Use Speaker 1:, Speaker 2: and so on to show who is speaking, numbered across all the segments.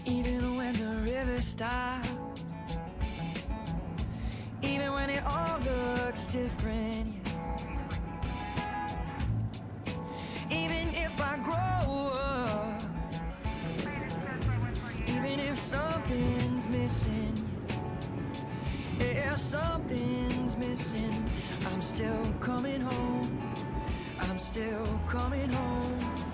Speaker 1: Even when the river stops, even when it all looks different, even if I grow up, even if something's missing, yeah, something's missing, I'm still coming home, I'm still coming home.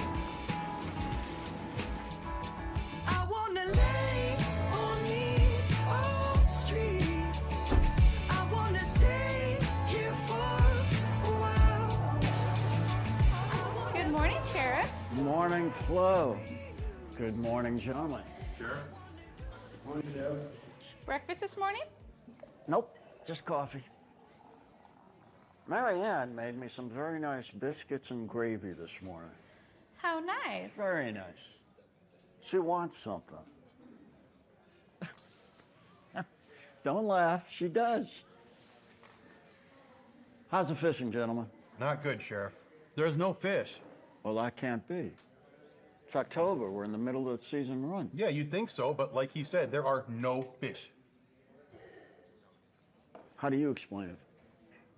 Speaker 2: Morning, Flo. Good morning, Jonny.
Speaker 3: Sure. Morning, Joe.
Speaker 4: Breakfast this morning?
Speaker 2: Nope, just coffee. Mary Ann made me some very nice biscuits and gravy this morning.
Speaker 4: How nice.
Speaker 2: Very nice. She wants something. Don't laugh, she does. How's the fishing, gentlemen?
Speaker 3: Not good, Sheriff. There's no fish.
Speaker 2: Well, that can't be. It's October. We're in the middle of the season run.
Speaker 3: Yeah, you'd think so, but like he said, there are no fish.
Speaker 2: How do you explain it?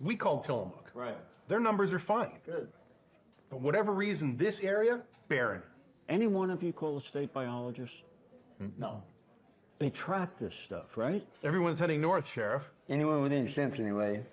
Speaker 3: We called Tillamook.
Speaker 2: Right.
Speaker 3: Their numbers are fine.
Speaker 2: Good.
Speaker 3: For whatever reason, this area, barren.
Speaker 2: Any one of you call a state biologist? No. They track this stuff, right?
Speaker 5: Everyone's heading north, Sheriff.
Speaker 6: Anyone with any sense, anyway.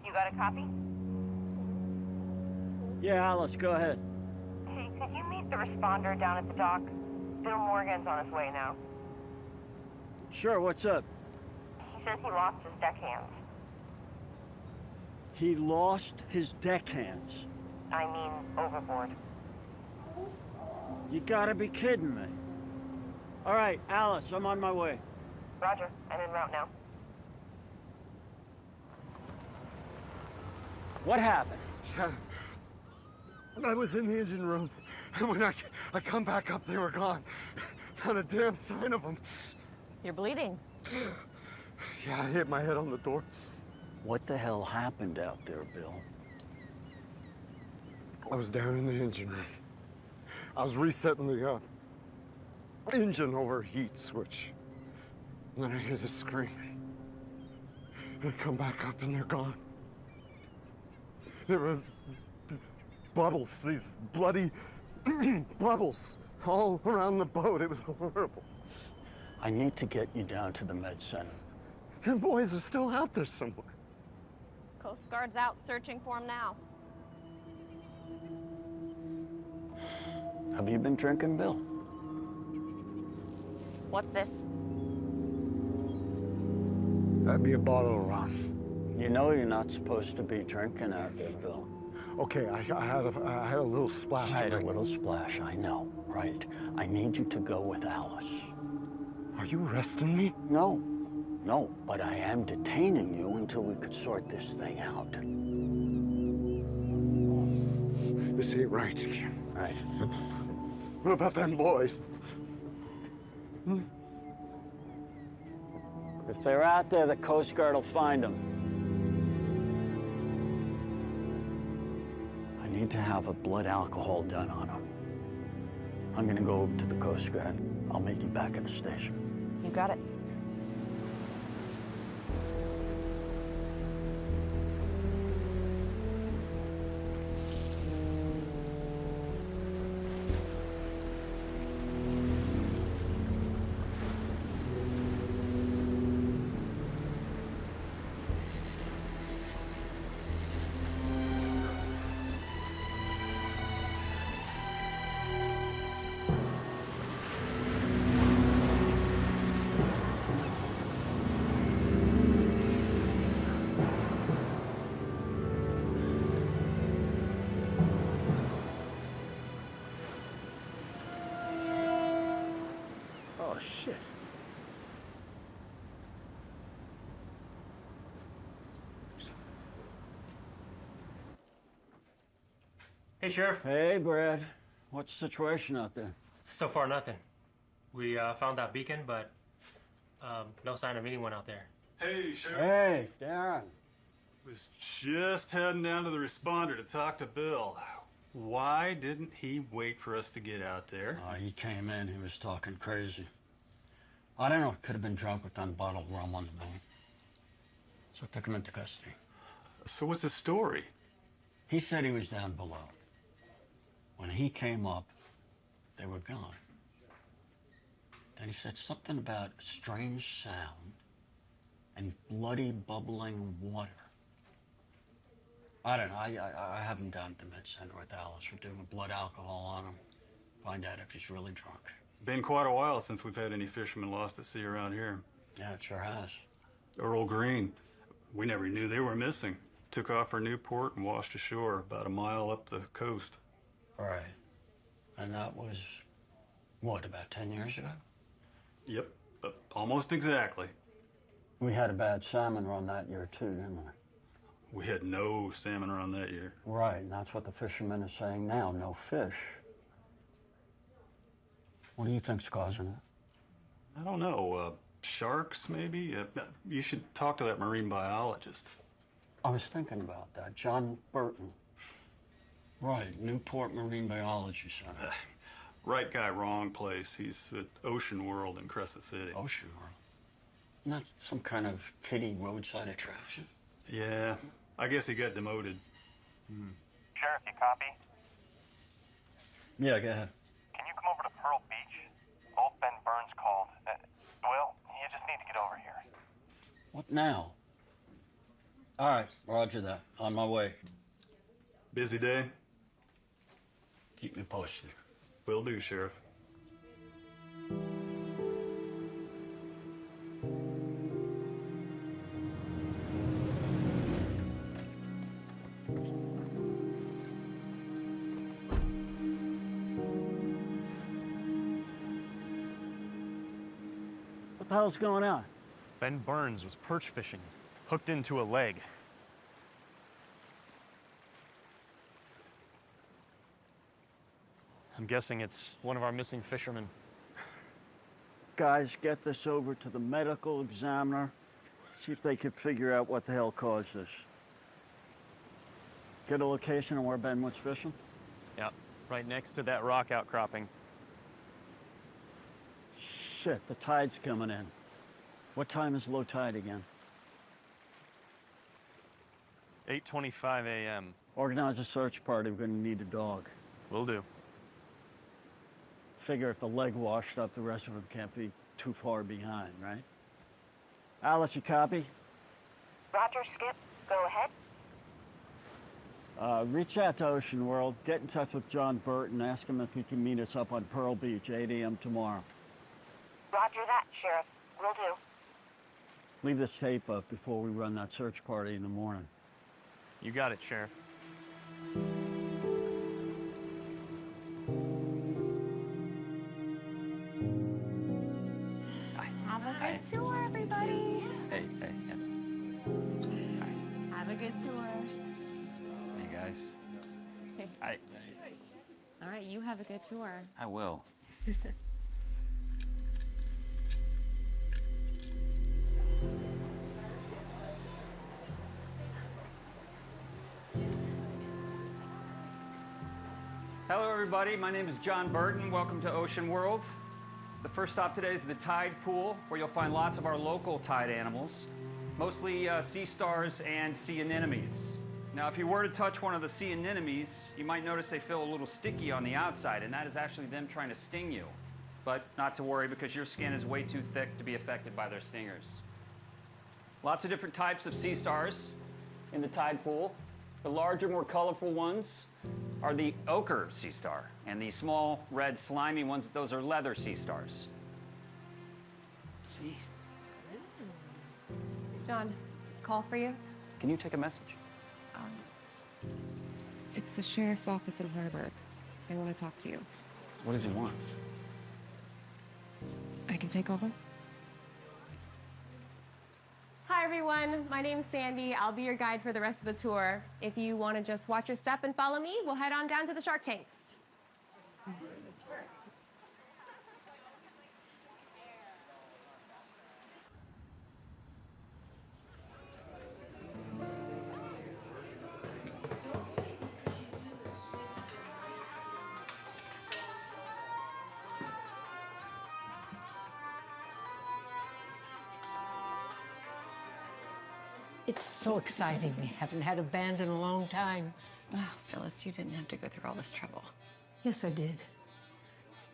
Speaker 7: You got a copy?
Speaker 2: Yeah, Alice, go ahead.
Speaker 7: Hey, could you meet the responder down at the dock? Bill Morgan's on his way now.
Speaker 2: Sure, what's up?
Speaker 7: He says he lost his deckhands.
Speaker 2: He lost his deckhands.
Speaker 7: I mean, overboard.
Speaker 2: You gotta be kidding me. All right, Alice, I'm on my way.
Speaker 7: Roger, I'm en route now.
Speaker 2: What happened?
Speaker 8: I was in the engine room, and when I come back up, they were gone. Not a damn sign of them.
Speaker 7: You're bleeding.
Speaker 8: Yeah, I hit my head on the door.
Speaker 2: What the hell happened out there, Bill?
Speaker 8: I was down in the engine room. I was resetting the engine overheat switch. And then I hear this scream. And I come back up and they're gone. There were bubbles, these bloody bubbles all around the boat. It was horrible.
Speaker 2: I need to get you down to the med center.
Speaker 8: And boys are still out there somewhere.
Speaker 7: Coast Guard's out searching for him now.
Speaker 2: Have you been drinking, Bill?
Speaker 7: What's this?
Speaker 8: That'd be a bottle of rum.
Speaker 2: You know you're not supposed to be drinking out there, Bill.
Speaker 8: Okay, I had a little splash.
Speaker 2: I had a little splash, I know, right? I need you to go with Alice.
Speaker 8: Are you arresting me?
Speaker 2: No, but I am detaining you until we could sort this thing out.
Speaker 8: This ain't right, Kim.
Speaker 2: Right.
Speaker 8: What about them boys?
Speaker 2: If they're out there, the Coast Guard will find them. I need to have a blood alcohol done on them. I'm gonna go over to the Coast Guard. I'll meet you back at the station.
Speaker 7: You got it.
Speaker 2: Oh, shit.
Speaker 5: Hey, Sheriff.
Speaker 2: Hey, Brad. What's the situation out there?
Speaker 5: So far, nothing. We found that beacon, but no sign of anyone out there.
Speaker 9: Hey, Sheriff.
Speaker 2: Hey, Darren.
Speaker 9: Was just heading down to the responder to talk to Bill. Why didn't he wait for us to get out there?
Speaker 2: Oh, he came in. He was talking crazy. I don't know. Could have been drunk with unbottled rum on the boat. So I took him into custody.
Speaker 9: So what's the story?
Speaker 2: He said he was down below. When he came up, they were gone. Then he said something about a strange sound and bloody bubbling water. I don't know. I have him down at the med center with Alice. We're doing a blood alcohol on him. Find out if he's really drunk.
Speaker 9: Been quite a while since we've had any fishermen lost at sea around here.
Speaker 2: Yeah, it sure has.
Speaker 9: Earl Green. We never knew they were missing. Took off for Newport and washed ashore about a mile up the coast.
Speaker 2: Right. And that was, what, about 10 years ago?
Speaker 9: Yep, but almost exactly.
Speaker 2: We had a bad salmon run that year, too, didn't we?
Speaker 9: We had no salmon run that year.
Speaker 2: Right, and that's what the fishermen are saying now, no fish. What do you think's causing it?
Speaker 9: I don't know, sharks maybe? You should talk to that marine biologist.
Speaker 2: I was thinking about that. John Burton. Right, Newport Marine Biology Center.
Speaker 9: Right guy, wrong place. He's at Ocean World in Crescent City.
Speaker 2: Ocean World? Not some kind of kiddie roadside attraction?
Speaker 9: Yeah, I guess he got demoted.
Speaker 10: Sheriff, you copy?
Speaker 2: Yeah, go ahead.
Speaker 10: Can you come over to Pearl Beach? Old Ben Burns called. Well, you just need to get over here.
Speaker 2: What now? All right, roger that. On my way.
Speaker 9: Busy day?
Speaker 2: Keep me posted.
Speaker 9: Will do, Sheriff.
Speaker 2: What the hell's going on?
Speaker 11: Ben Burns was perch fishing, hooked into a leg. I'm guessing it's one of our missing fishermen.
Speaker 2: Guys, get this over to the medical examiner. See if they can figure out what the hell caused this. Get a location on where Ben was fishing?
Speaker 11: Yep, right next to that rock outcropping.
Speaker 2: Shit, the tide's coming in. What time is low tide again?
Speaker 11: 8:25 a.m.
Speaker 2: Organize a search party. We're gonna need a dog.
Speaker 11: Will do.
Speaker 2: Figure if the leg washed up, the rest of them can't be too far behind, right? Alice, you copy?
Speaker 7: Roger, Skip. Go ahead.
Speaker 2: Reach out to Ocean World. Get in touch with John Burton. Ask him if he can meet us up on Pearl Beach, 8 a.m. tomorrow.
Speaker 7: Roger that, Sheriff. Will do.
Speaker 2: Leave this tape up before we run that search party in the morning.
Speaker 11: You got it, Sheriff.
Speaker 4: Have a good tour, everybody.
Speaker 12: Hey, yeah.
Speaker 4: Have a good tour.
Speaker 12: Hey, guys.
Speaker 4: All right, you have a good tour.
Speaker 12: I will.
Speaker 13: Hello, everybody. My name is John Burton. Welcome to Ocean World. The first stop today is the tide pool, where you'll find lots of our local tide animals, mostly sea stars and sea anemones. Now, if you were to touch one of the sea anemones, you might notice they feel a little sticky on the outside, and that is actually them trying to sting you. But not to worry, because your skin is way too thick to be affected by their stingers. Lots of different types of sea stars in the tide pool. The larger, more colorful ones are the ochre sea star, and the small, red, slimy ones, those are leather sea stars. See?
Speaker 14: John, call for you.
Speaker 13: Can you take a message?
Speaker 14: It's the sheriff's office in Harburg. They want to talk to you.
Speaker 13: What does he want?
Speaker 14: I can take over.
Speaker 15: Hi everyone, my name's Sandy. I'll be your guide for the rest of the tour. If you want to just watch your step and follow me, we'll head on down to the shark tanks.
Speaker 16: It's so exciting. We haven't had a band in a long time.
Speaker 14: Oh, Phyllis, you didn't have to go through all this trouble.
Speaker 16: Yes, I did.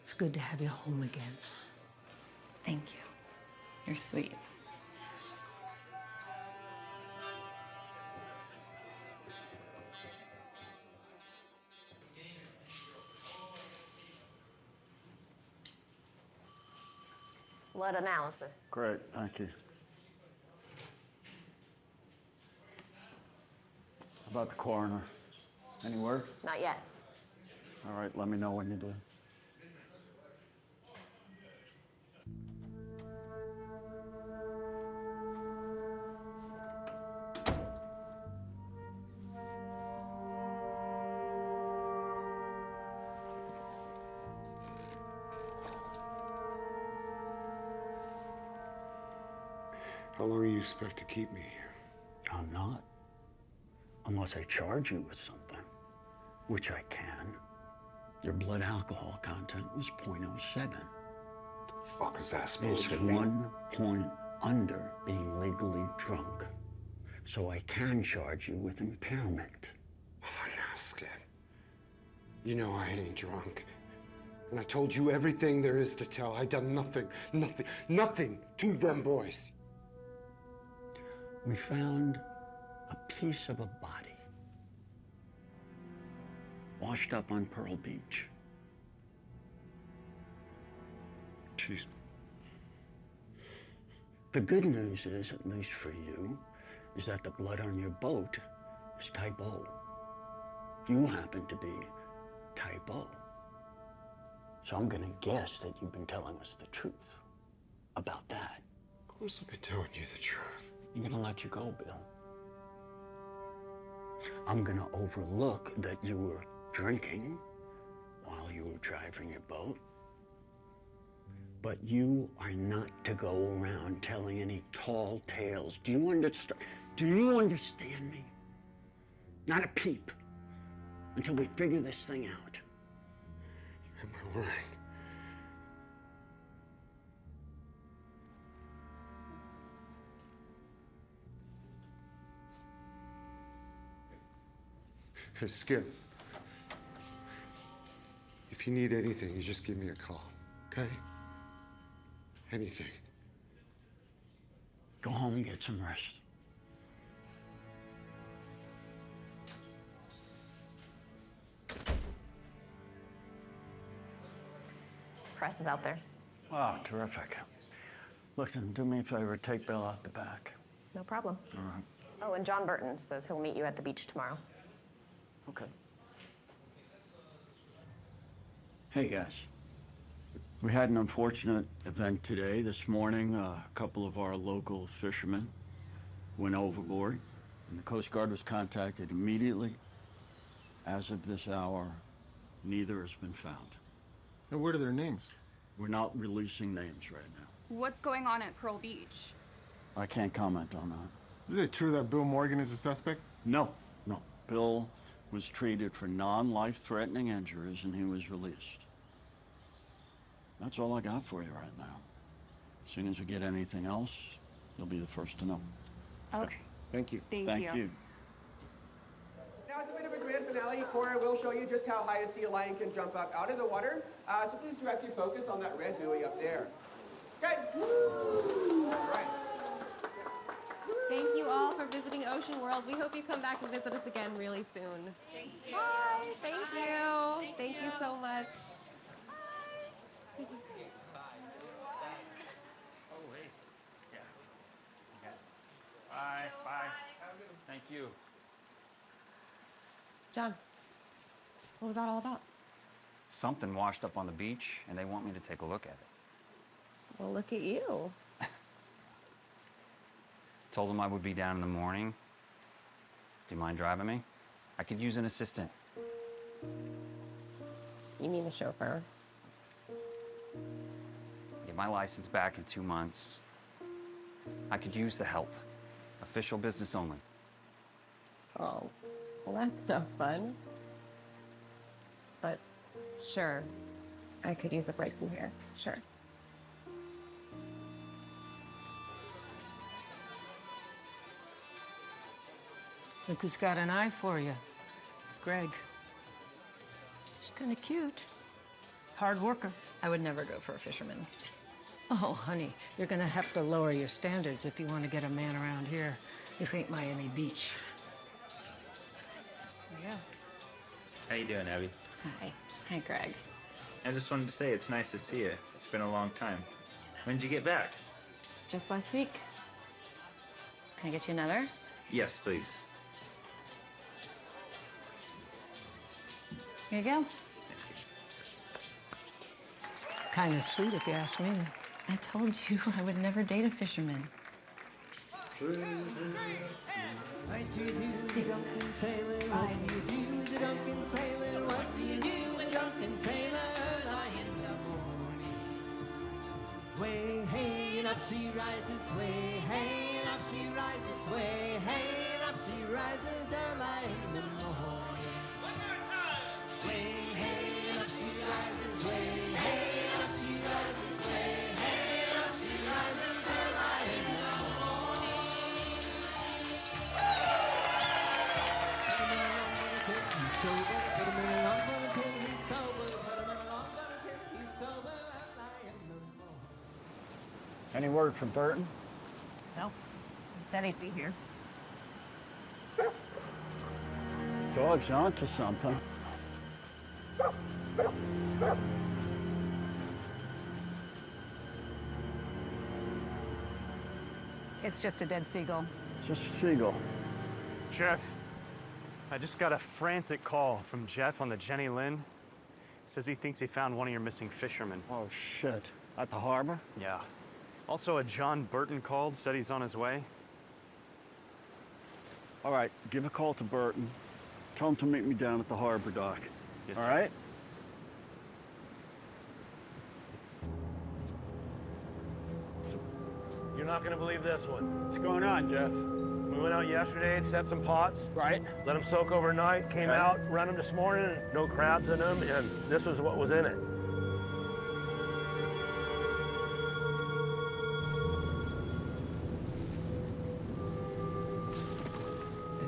Speaker 16: It's good to have you home again.
Speaker 14: Thank you. You're sweet.
Speaker 7: Blood analysis.
Speaker 2: Great, thank you. How about the coroner? Any word?
Speaker 7: Not yet.
Speaker 2: All right, let me know when you do.
Speaker 8: How long do you expect to keep me here?
Speaker 2: I'm not. Unless I charge you with something, which I can. Your blood alcohol content was 0.07.
Speaker 8: The fuck is that supposed
Speaker 2: It's
Speaker 8: to mean?
Speaker 2: 1 point under being legally drunk. So I can charge you with impairment.
Speaker 8: Oh, now, Skip. You know I ain't drunk. And I told you everything there is to tell. I done nothing to them boys.
Speaker 2: We found a piece of a body washed up on Pearl Beach.
Speaker 8: Jeez.
Speaker 2: The good news is, at least for you, is that the blood on your boat is type O. You happen to be type O. So I'm gonna guess that you've been telling us the truth about that.
Speaker 8: Of course I've been telling you the truth.
Speaker 2: I'm gonna let you go, Bill. I'm gonna overlook that you were drinking while you were driving your boat. But you are not to go around telling any tall tales. Do you understand? Do you understand me? Not a peep. until we figure this thing out.
Speaker 8: Am I lying? Hey, Skip. If you need anything, you just give me a call, okay? Anything.
Speaker 2: Go home and get some rest.
Speaker 7: Press is out there.
Speaker 2: Wow, terrific. Listen, do me a favor, take Bill out the back.
Speaker 7: No problem.
Speaker 2: All right.
Speaker 7: Oh, and John Burton says he'll meet you at the beach tomorrow.
Speaker 2: Okay. Hey, guys. We had an unfortunate event today. This morning, a couple of our local fishermen went overboard, and the Coast Guard was contacted immediately. As of this hour, neither has been found.
Speaker 3: And what are their names?
Speaker 2: We're not releasing names right now.
Speaker 17: What's going on at Pearl Beach?
Speaker 2: I can't comment on that.
Speaker 3: Is it true that Bill Morgan is a suspect?
Speaker 2: No. Bill was treated for non-life-threatening injuries, and he was released. That's all I got for you right now. As soon as we get anything else, you'll be the first to know.
Speaker 17: Okay.
Speaker 3: Thank you.
Speaker 17: Thank you.
Speaker 18: Now, as a bit of a grand finale, Cora will show you just how high a sea lion can jump up out of the water. So please direct your focus on that red buoy up there. Okay. All right.
Speaker 15: Thank you all for visiting Ocean World. We hope you come back and visit us again really soon. Bye. Thank you. Thank you so much.
Speaker 13: Bye. Bye. Thank you.
Speaker 15: John, what was that all about?
Speaker 13: Something washed up on the beach, and they want me to take a look at it.
Speaker 15: Well, look at you.
Speaker 13: Told them I would be down in the morning. Do you mind driving me? I could use an assistant.
Speaker 15: You mean a chauffeur?
Speaker 13: Get my license back in 2 months. I could use the help. Official business only.
Speaker 15: Oh, well, that's no fun. But sure, I could use a break from here. Sure.
Speaker 16: Look who's got an eye for you. Greg. She's kind of cute. Hard worker.
Speaker 14: I would never go for a fisherman.
Speaker 16: Oh, honey, you're gonna have to lower your standards if you want to get a man around here. This ain't Miami Beach.
Speaker 15: Yeah.
Speaker 19: How you doing, Abby?
Speaker 14: Hi. Hi, Greg.
Speaker 19: I just wanted to say it's nice to see you. It's been a long time. When did you get back?
Speaker 14: Just last week. Can I get you another?
Speaker 19: Yes, please.
Speaker 14: Here you go.
Speaker 16: Kind of sweet if you ask me.
Speaker 14: I told you I would never date a fisherman.
Speaker 1: What do you do, drunken sailor? What do you do with a drunken sailor? What do you do with a drunken sailor? Early in the morning. Way, hey, and up she rises. Way, hey, and up she rises. Way, hey, and up she rises. Early in the morning. One more time. Way, hey, and up she rises. Way, hey, and up she rises. Way, hey, and up she rises. Early in the morning.
Speaker 2: Any word from Burton?
Speaker 7: No. He said he'd be here.
Speaker 2: Dog's onto something.
Speaker 16: It's just a dead seagull.
Speaker 2: Just a seagull.
Speaker 11: Jeff, I just got a frantic call from Jeff on the Jenny Lynn. Says he thinks he found one of your missing fishermen.
Speaker 2: Oh, shit. At the harbor?
Speaker 11: Yeah. Also, a John Burton called, said he's on his way.
Speaker 2: All right, give a call to Burton. Tell him to meet me down at the harbor dock.
Speaker 11: Yes,
Speaker 2: all
Speaker 11: sir.
Speaker 2: right?
Speaker 20: You're not gonna believe this one.
Speaker 2: What's going on, Jeff?
Speaker 20: We went out yesterday, set some pots. Right. Let them soak overnight, came out, run them this morning, no crabs in them, and this was what was in it.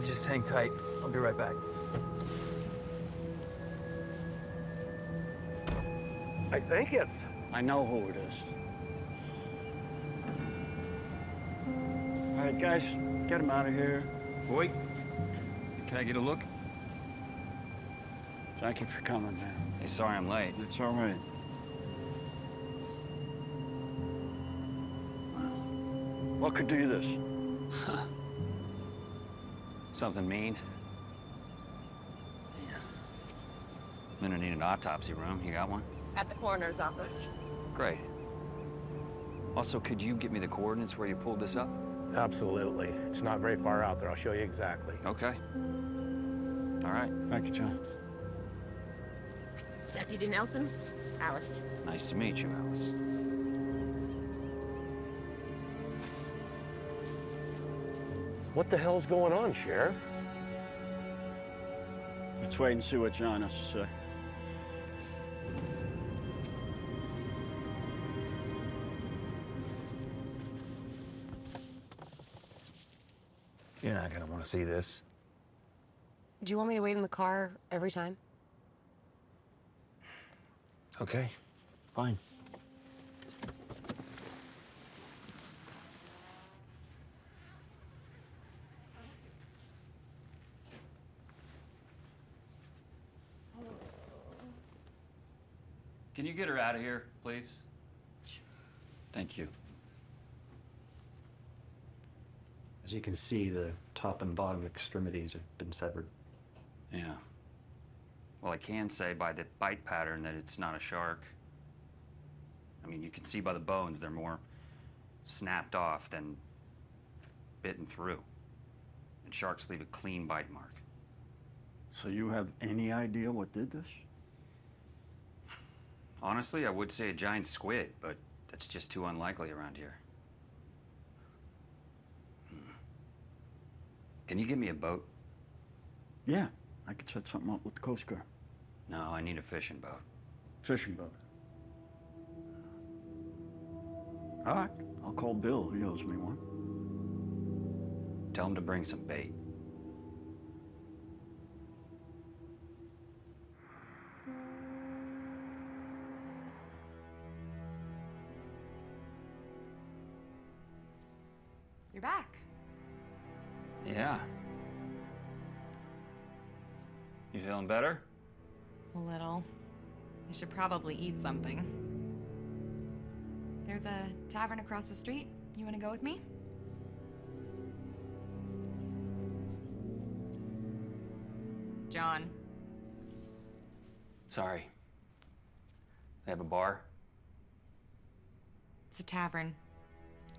Speaker 13: Just hang tight. I'll be right back.
Speaker 20: I think it's...
Speaker 2: I know who it is. All right, guys, get him out of here.
Speaker 13: Boy, can I get a look?
Speaker 2: Thank you for coming, man.
Speaker 12: Hey, sorry I'm late.
Speaker 2: It's all right. What could do this?
Speaker 12: Something mean? Yeah. I'm gonna need an autopsy room. You got one?
Speaker 15: At the coroner's office.
Speaker 12: Great. Also, could you give me the coordinates where you pulled this up?
Speaker 20: Absolutely. It's not very far out there. I'll show you exactly.
Speaker 12: Okay. All right.
Speaker 2: Thank you, John.
Speaker 15: Deputy Nelson, Alice.
Speaker 12: Nice to meet you, Alice.
Speaker 20: What the hell's going on, Sheriff?
Speaker 2: Let's wait and see what John has to say.
Speaker 13: You're not gonna want to see this.
Speaker 15: Do you want me to wait in the car every time?
Speaker 13: Okay, fine.
Speaker 12: Can you get her out of here, please? Thank you.
Speaker 21: As you can see, the top and bottom extremities have been severed.
Speaker 12: Yeah. Well, I can say by the bite pattern that it's not a shark. I mean, you can see by the bones they're more snapped off than bitten through. And sharks leave a clean bite mark.
Speaker 2: So you have any idea what did this?
Speaker 12: Honestly, I would say a giant squid, but that's just too unlikely around here. Can you give me a boat?
Speaker 2: Yeah, I could set something up with the Coast Guard.
Speaker 12: No, I need a fishing boat.
Speaker 2: Fishing boat. All right, I'll call Bill. He owes me one.
Speaker 12: Tell him to bring some bait.
Speaker 17: You're back.
Speaker 12: Yeah. You feeling better?
Speaker 17: A little. I should probably eat something. There's a tavern across the street. You want to go with me? John.
Speaker 12: Sorry. They have a bar?
Speaker 17: It's a tavern.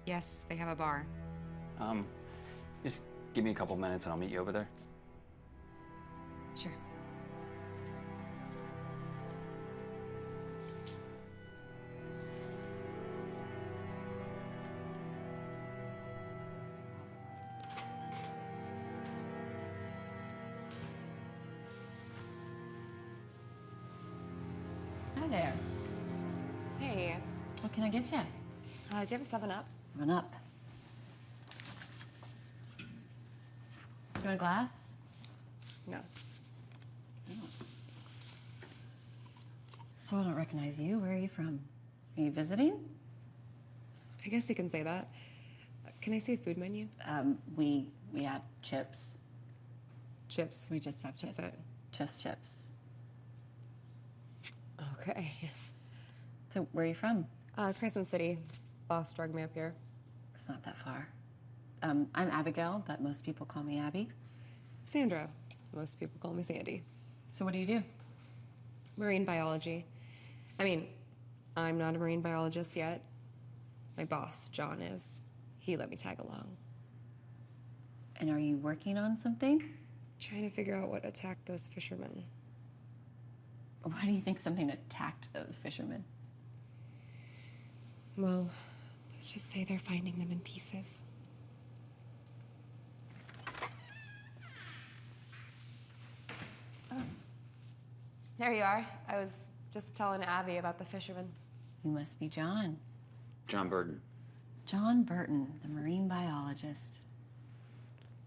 Speaker 17: Yes, they have a bar.
Speaker 12: Just give me a couple minutes and I'll meet you over there.
Speaker 17: Sure.
Speaker 4: Hi there.
Speaker 15: Hey,
Speaker 4: What can I get you?
Speaker 15: do you have a 7-Up?
Speaker 4: 7-Up. Do you want a glass?
Speaker 15: No.
Speaker 4: So I don't recognize you. Where are you from? Are you visiting?
Speaker 15: I guess you can say that. Can I see a food menu?
Speaker 4: We have chips.
Speaker 15: Chips?
Speaker 4: We just have chips.
Speaker 15: That's it.
Speaker 4: Just chips.
Speaker 15: Okay.
Speaker 4: So where are you from?
Speaker 15: Crescent City. Boss drugged me up here.
Speaker 4: It's not that far. I'm Abigail, but most people call me Abby.
Speaker 15: Sandra. Most people call me Sandy.
Speaker 4: So what do you do?
Speaker 15: Marine biology. I mean, I'm not a marine biologist yet. My boss, John, is. He let me tag along.
Speaker 4: And are you working on something?
Speaker 15: Trying to figure out what attacked those fishermen.
Speaker 4: Why do you think something attacked those fishermen?
Speaker 15: Well, let's just say they're finding them in pieces. There you are. I was just telling Abby about the fisherman.
Speaker 4: You must be John.
Speaker 12: John Burton.
Speaker 4: John Burton, the marine biologist.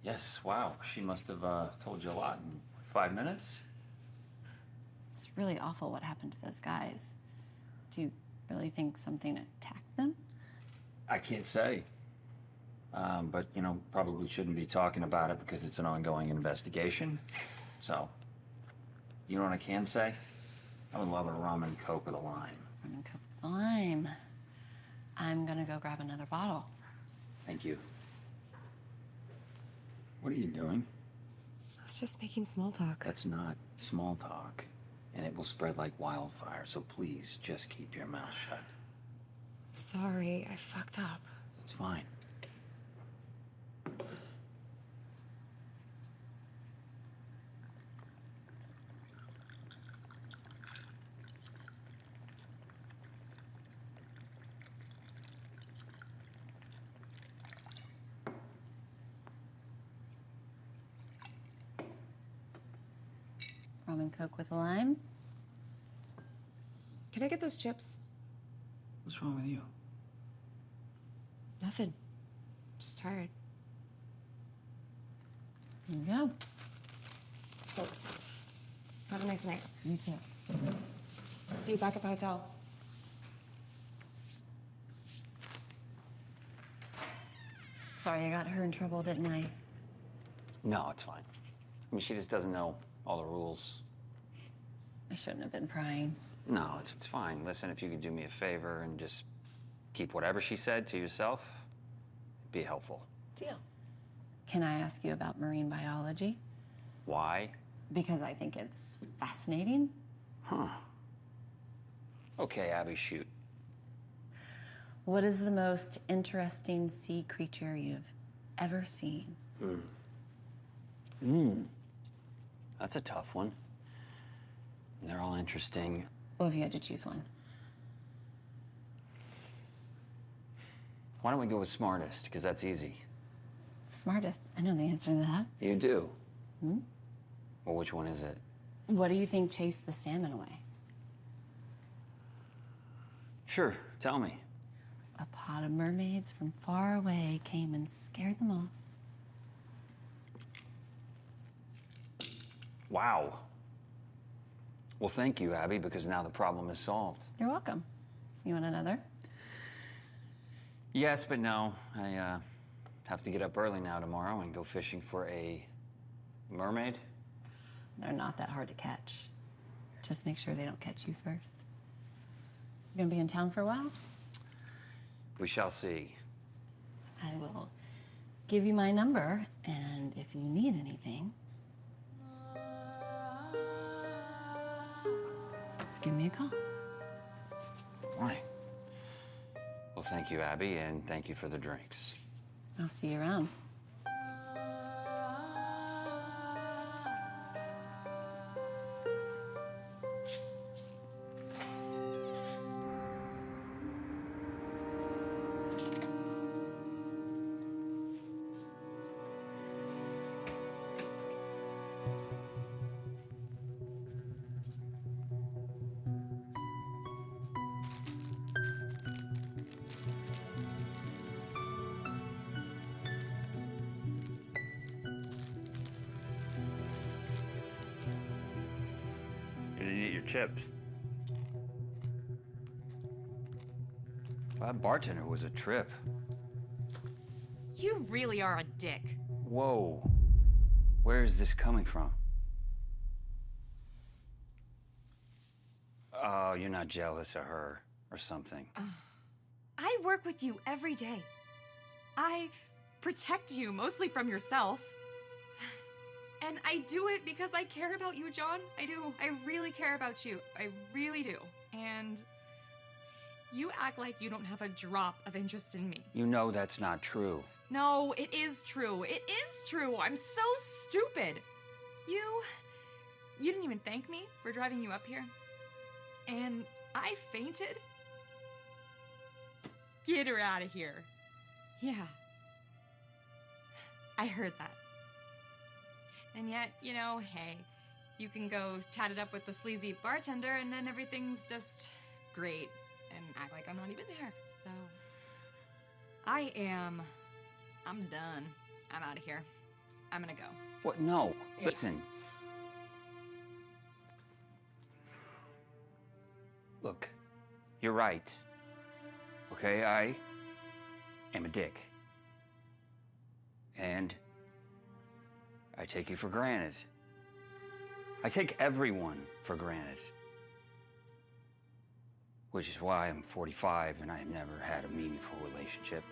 Speaker 12: Yes, wow. She must have told you a lot in 5 minutes.
Speaker 4: It's really awful what happened to those guys. Do you really think something attacked them?
Speaker 12: I can't say. But, you know, probably shouldn't be talking about it because it's an ongoing investigation. So, you know what I can say? I would love a rum and Coke with a lime.
Speaker 4: Rum and Coke with a lime. I'm gonna go grab another bottle.
Speaker 12: Thank you. What are you doing?
Speaker 17: I was just making small talk.
Speaker 12: That's not small talk. And it will spread like wildfire, so please just keep your mouth shut.
Speaker 17: Sorry, I fucked up.
Speaker 12: It's fine.
Speaker 4: Rum and Coke with a lime.
Speaker 17: Can I get those chips?
Speaker 12: What's wrong with you?
Speaker 17: Nothing. Just tired.
Speaker 4: Here you go.
Speaker 17: Thanks. Have a nice night.
Speaker 4: You too.
Speaker 17: See you back at the hotel.
Speaker 4: Sorry I got her in trouble, didn't I?
Speaker 12: No, it's fine. I mean, she just doesn't know all the rules.
Speaker 4: I shouldn't have been prying.
Speaker 12: No, it's fine. Listen, if you could do me a favor and just keep whatever she said to yourself, it'd be helpful.
Speaker 4: Deal. Can I ask you about marine biology?
Speaker 12: Why?
Speaker 4: Because I think it's fascinating.
Speaker 12: Huh. Okay, Abby, shoot.
Speaker 4: What is the most interesting sea creature you've ever seen?
Speaker 12: That's a tough one. They're all interesting.
Speaker 4: Well, if you had to choose one.
Speaker 12: Why don't we go with smartest? Because that's easy.
Speaker 4: Smartest. I know the answer to that.
Speaker 12: You do?
Speaker 4: Hmm?
Speaker 12: Well, which one is it?
Speaker 4: What do you think chased the salmon away?
Speaker 12: Sure, tell me.
Speaker 4: A pod of mermaids from far away came and scared them off.
Speaker 12: Wow. Well, thank you, Abby, because now the problem is solved.
Speaker 4: You're welcome. You want another?
Speaker 12: Yes, but no. I have to get up early now tomorrow and go fishing for a mermaid.
Speaker 4: They're not that hard to catch. Just make sure they don't catch you first. You gonna be in town for a while?
Speaker 12: We shall see.
Speaker 4: I will give you my number, and if you need anything, just give me a call.
Speaker 12: All right. Well, thank you, Abby, and thank you for the drinks.
Speaker 4: I'll see you around.
Speaker 12: You didn't eat your chips. That bartender was a trip.
Speaker 17: You really are a dick.
Speaker 12: Whoa. Where is this coming from? Oh, you're not jealous of her or something.
Speaker 17: I work with you every day. I protect you, mostly from yourself. And I do it because I care about you, John. I do. I really care about you. I really do. And you act like you don't have a drop of interest in me.
Speaker 12: You know that's not true.
Speaker 17: No, it is true. It is true. I'm so stupid. You didn't even thank me for driving you up here. And I fainted. Get her out of here. Yeah. I heard that. And yet, you know, hey, You can go chat it up with the sleazy bartender, and then everything's just great, and act like I'm not even there. So, I'm done. I'm out of here. I'm gonna go.
Speaker 13: What? No. Listen. Look, you're right. Okay, I am a dick. And I take you for granted. I take everyone for granted. Which is why I'm 45 and I have never had a meaningful relationship.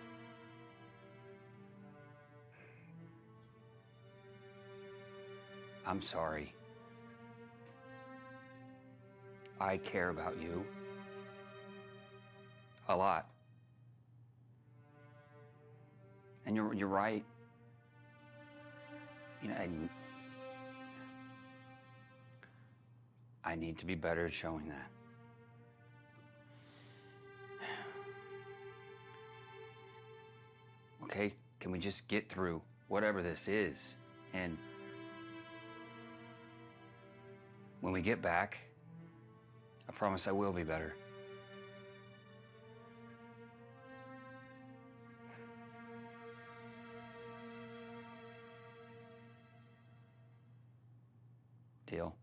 Speaker 13: I'm sorry. I care about you a lot. And you're right. You know, I need to be better at showing that. Okay, can we just get through whatever this is? And when we get back, I promise I will be better. Deal?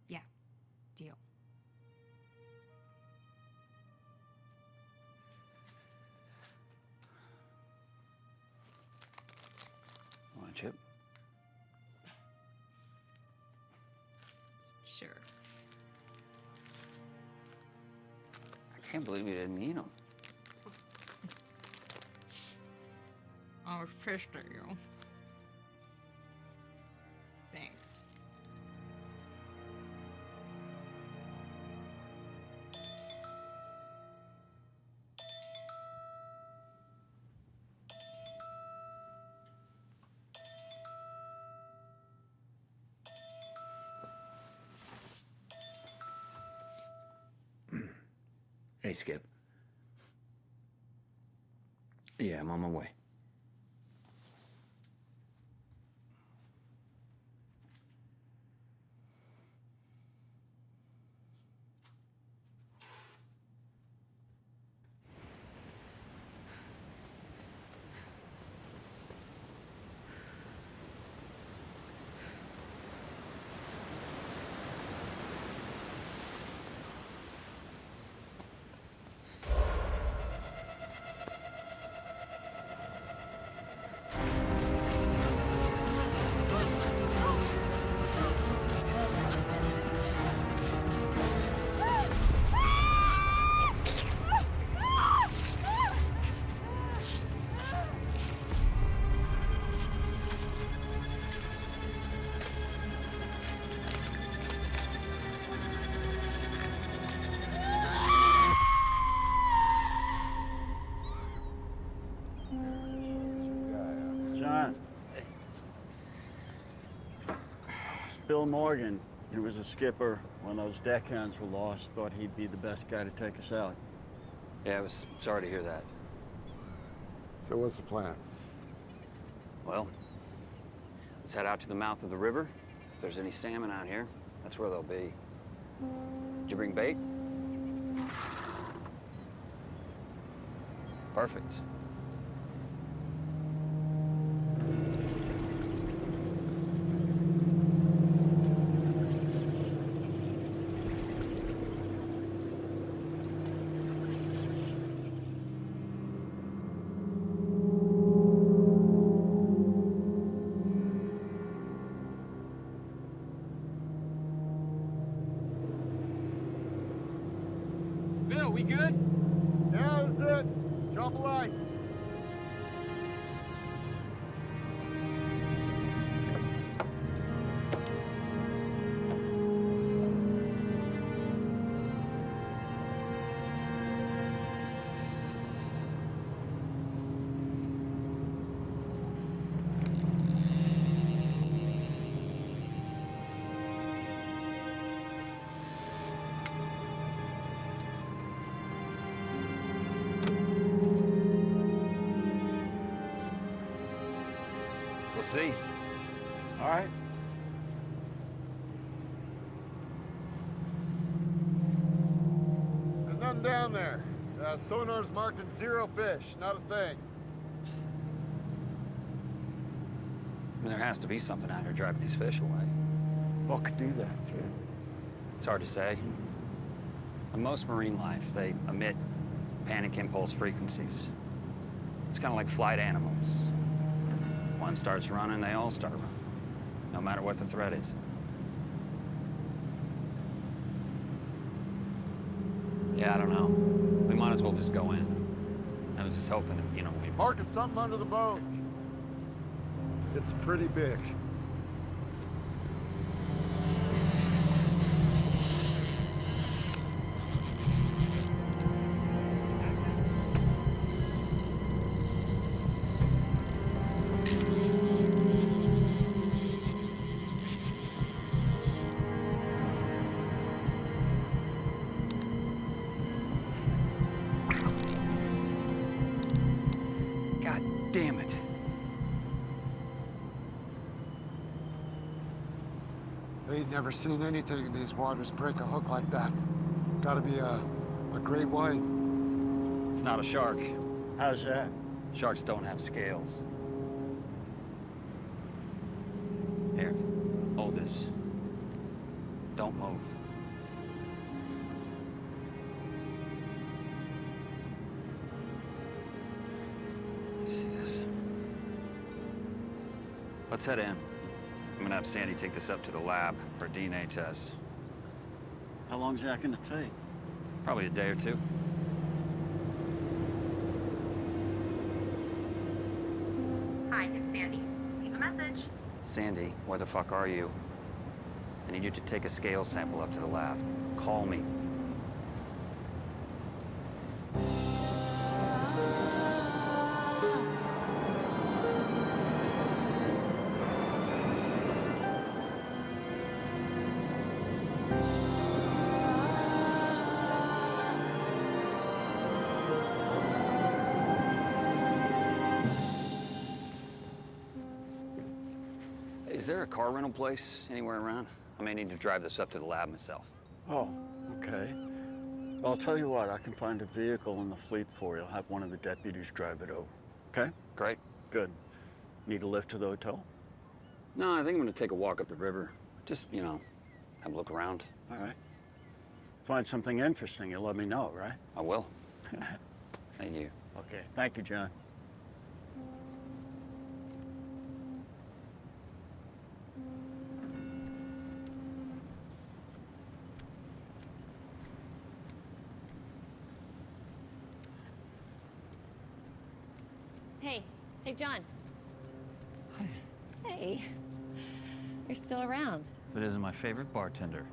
Speaker 17: Yeah, deal.
Speaker 13: Want a chip?
Speaker 17: Sure.
Speaker 13: I can't believe you didn't eat them.
Speaker 17: I was pissed at you. Thanks.
Speaker 13: Hey, Skip. Yeah, I'm on my way.
Speaker 2: John. Bill Morgan. He was a skipper when those deckhands were lost. Thought he'd be the best guy to take us out.
Speaker 13: Yeah, I was sorry to hear that.
Speaker 8: So what's the plan?
Speaker 13: Well, let's head out to the mouth of the river. If there's any salmon out here, that's where they'll be. Did you bring bait? Perfect.
Speaker 20: Bill, we good?
Speaker 8: Yeah, that's it. Drop a line.
Speaker 12: see.
Speaker 21: All right.
Speaker 8: There's nothing down there. Sonar's marking 0 fish, not a thing.
Speaker 12: I mean, there has to be something out here driving these fish away.
Speaker 21: What could do that, Jay?
Speaker 12: It's hard to say. In most marine life, they emit panic impulse frequencies. It's kind of like flight animals. One starts running, they all start running, no matter what the threat is. Yeah, I don't know. We might as well just go in. I was just hoping that, you know, we...
Speaker 8: Marking something under the boat. It's pretty big.
Speaker 12: God damn it.
Speaker 8: I ain't never seen anything in these waters break a hook like that. Gotta be a great white.
Speaker 12: It's not a shark.
Speaker 21: How's that?
Speaker 12: Sharks don't have scales. Here, hold this. Don't move. See this? Let's head in. I'm gonna have Sandy take this up to the lab for a DNA test.
Speaker 2: How long's that gonna take?
Speaker 12: Probably a day or two.
Speaker 17: Hi, it's Sandy. Leave a message.
Speaker 12: Sandy, where the fuck are you? I need you to take a scale sample up to the lab. Call me. Is there a car rental place anywhere around? I may need to drive this up to the lab myself.
Speaker 2: Oh, okay. Well, I'll tell you what, I can find a vehicle in the fleet for you. I'll have one of the deputies drive it over. Okay?
Speaker 12: Great.
Speaker 2: Good. Need a lift to the hotel?
Speaker 12: No, I think I'm gonna take a walk up the river. Just, you know, have a look around.
Speaker 2: All right. Find something interesting, you'll let me know, right?
Speaker 12: I will. Thank you.
Speaker 2: Okay. Thank you, John.
Speaker 4: Hey, John. Hi. Hey. You're still around.
Speaker 13: That isn't my favorite bartender.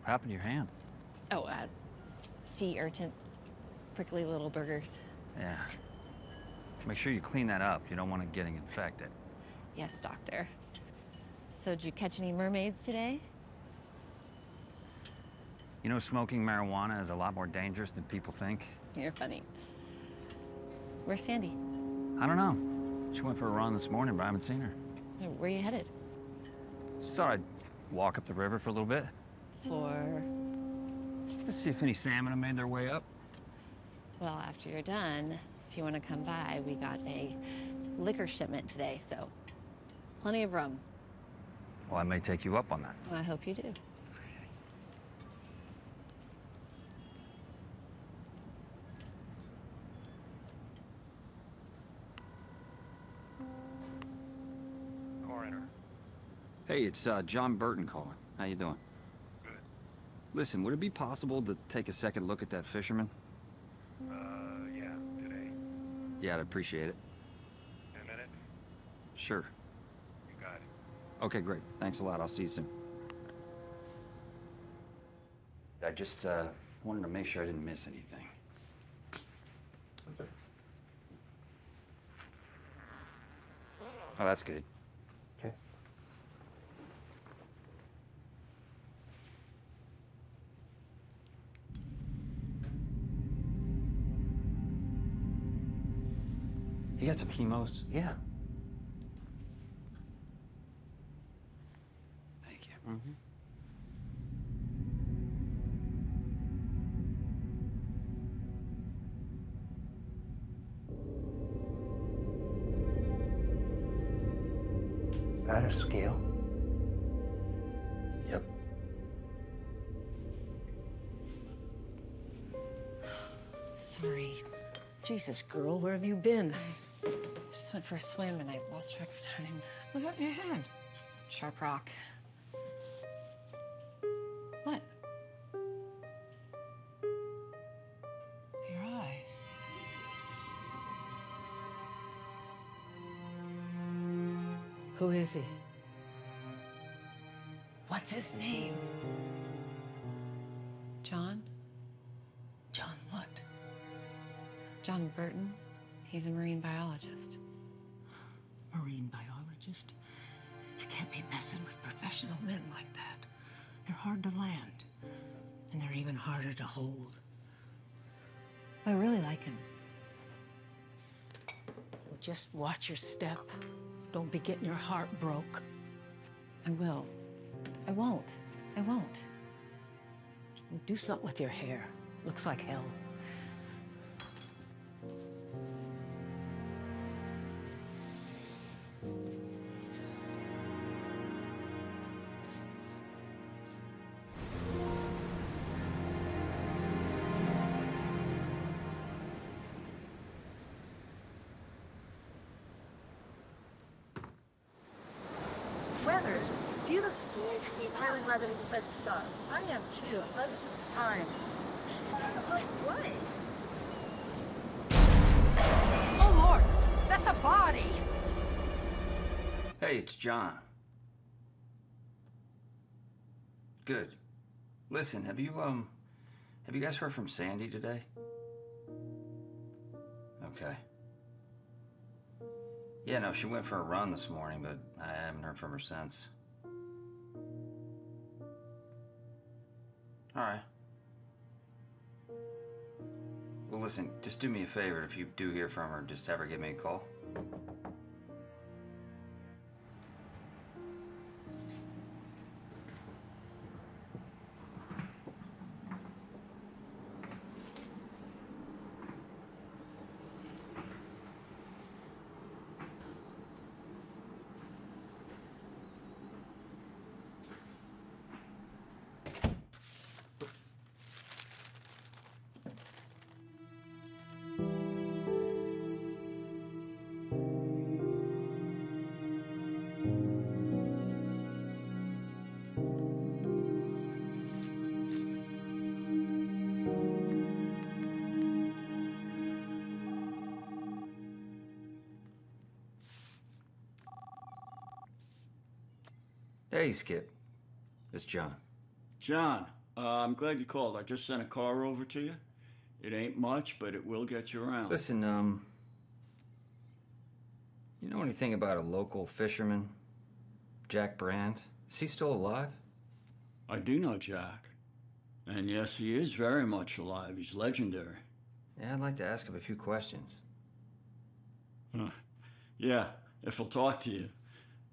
Speaker 13: What happened to your hand?
Speaker 4: Oh, sea urchin. Prickly little burgers.
Speaker 13: Yeah. Make sure you clean that up. You don't want it getting infected.
Speaker 4: Yes, doctor. So, did you catch any mermaids today?
Speaker 13: You know, smoking marijuana is a lot more dangerous than people think.
Speaker 4: You're funny. Where's Sandy?
Speaker 13: I don't know. She went for a run this morning, but I haven't seen her.
Speaker 4: Where are you headed?
Speaker 13: Just thought I'd walk up the river for a little bit.
Speaker 4: For?
Speaker 13: Let's see if any salmon have made their way up.
Speaker 4: Well, after you're done, if you want to come by, we got a liquor shipment today, so plenty of rum.
Speaker 13: Well, I may take you up on that.
Speaker 4: Well, I hope you do.
Speaker 12: Hey, it's John Burton calling. How you doing?
Speaker 10: Good.
Speaker 12: Listen, would it be possible to take a second look at that fisherman?
Speaker 10: Yeah, today.
Speaker 12: Yeah, I'd appreciate it.
Speaker 10: In a minute?
Speaker 12: Sure.
Speaker 10: You got it.
Speaker 12: Okay, great. Thanks a lot. I'll see you soon. I just wanted to make sure I didn't miss anything. Oh, that's good.
Speaker 21: Okay.
Speaker 12: You got some chemos?
Speaker 13: Yeah.
Speaker 12: Thank you.
Speaker 13: Mm-hmm. That a scale?
Speaker 12: Yep.
Speaker 16: Sorry. Jesus, girl, where have you been?
Speaker 4: I just went for a swim and I lost track of time.
Speaker 16: What happened to your hand?
Speaker 4: Sharp rock. What?
Speaker 16: Your eyes. Who is he? What's his name?
Speaker 4: John?
Speaker 16: John what?
Speaker 4: John Burton. He's a marine biologist.
Speaker 16: Marine biologist? You can't be messing with professional men like that. They're hard to land. And they're even harder to hold.
Speaker 4: I really like him.
Speaker 16: Well, just watch your step. Don't be getting your heart broke.
Speaker 4: I will. I won't. I won't.
Speaker 16: Do something with your hair. Looks like hell.
Speaker 6: Weather is beautiful. I'm really glad that we decided to stop. I am too. I'm glad we took the time. What?
Speaker 16: Oh, Lord! That's a body!
Speaker 12: Hey, it's John. Good. Listen, have you guys heard from Sandy today? Okay. Yeah, no, she went for a run this morning, but I haven't heard from her since. All right. Well, listen, just do me a favor. If you do hear from her, just have her give me a call. Hey, Skip. It's John.
Speaker 2: John, I'm glad you called. I just sent a car over to you. It ain't much, but it will get you around.
Speaker 12: Listen, you know anything about a local fisherman, Jack Brand? Is he still alive?
Speaker 2: I do know Jack. And yes, he is very much alive. He's legendary.
Speaker 12: Yeah, I'd like to ask him a few questions.
Speaker 2: Huh. Yeah, if he'll talk to you.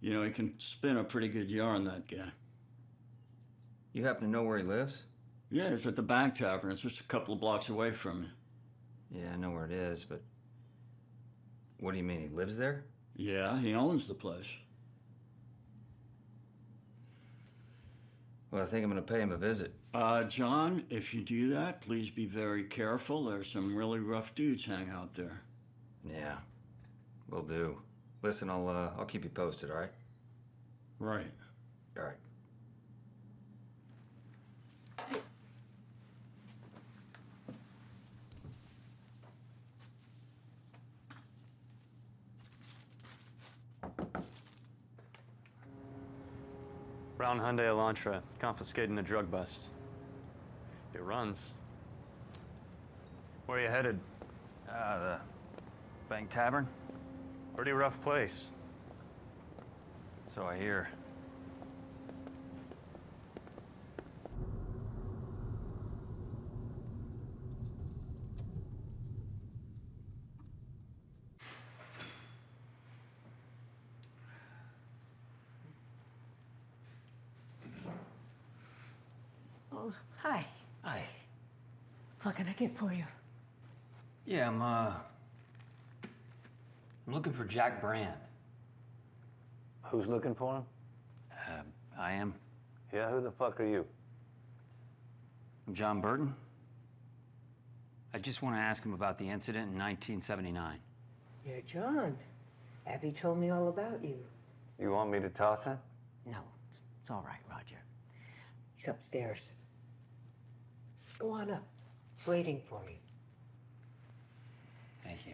Speaker 2: You know, he can spin a pretty good yarn, that guy.
Speaker 12: You happen to know where he lives?
Speaker 2: Yeah, it's at the Bank Tavern. It's just a couple of blocks away from me.
Speaker 12: Yeah, I know where it is, but... What do you mean, he lives there?
Speaker 2: Yeah, he owns the place.
Speaker 12: Well, I think I'm gonna pay him a visit.
Speaker 2: John, if you do that, please be very careful. There's some really rough dudes hang out there.
Speaker 12: Yeah, will do. Listen, I'll keep you posted, all right?
Speaker 2: Right.
Speaker 12: All right.
Speaker 11: Brown Hyundai Elantra, confiscating a drug bust. It runs. Where are you headed?
Speaker 12: The Bank Tavern?
Speaker 11: Pretty rough place.
Speaker 12: So I hear.
Speaker 16: Hi.
Speaker 13: Hi.
Speaker 16: What can I get for you?
Speaker 13: Yeah, I'm looking for Jack Brand.
Speaker 5: Who's looking for him?
Speaker 13: I am.
Speaker 5: Yeah, who the fuck are you?
Speaker 13: I'm John Burton. I just want to ask him about the incident in 1979.
Speaker 16: You're John. Abby told me all about you.
Speaker 5: You want me to toss him?
Speaker 16: No, it's all right, Roger. He's upstairs. Go on up. It's waiting for you.
Speaker 13: Thank you.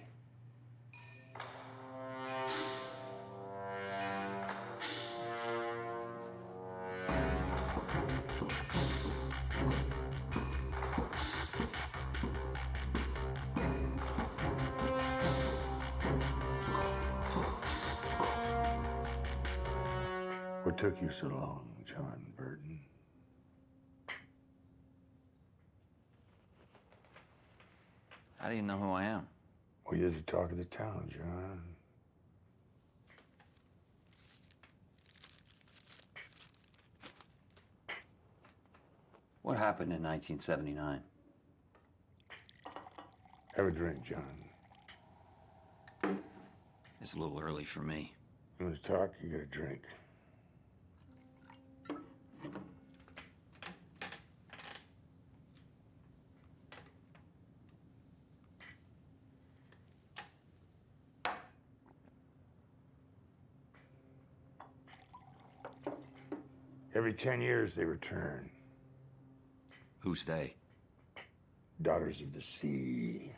Speaker 22: What took you so long, John Burton?
Speaker 13: How do you know who I am?
Speaker 22: Well, you're the talk of the town, John.
Speaker 13: What happened in 1979?
Speaker 22: Have a drink, John.
Speaker 13: It's a little early for me.
Speaker 22: You want to talk? You get a drink. Every 10 years they return.
Speaker 12: Who's they?
Speaker 22: Daughters of the sea.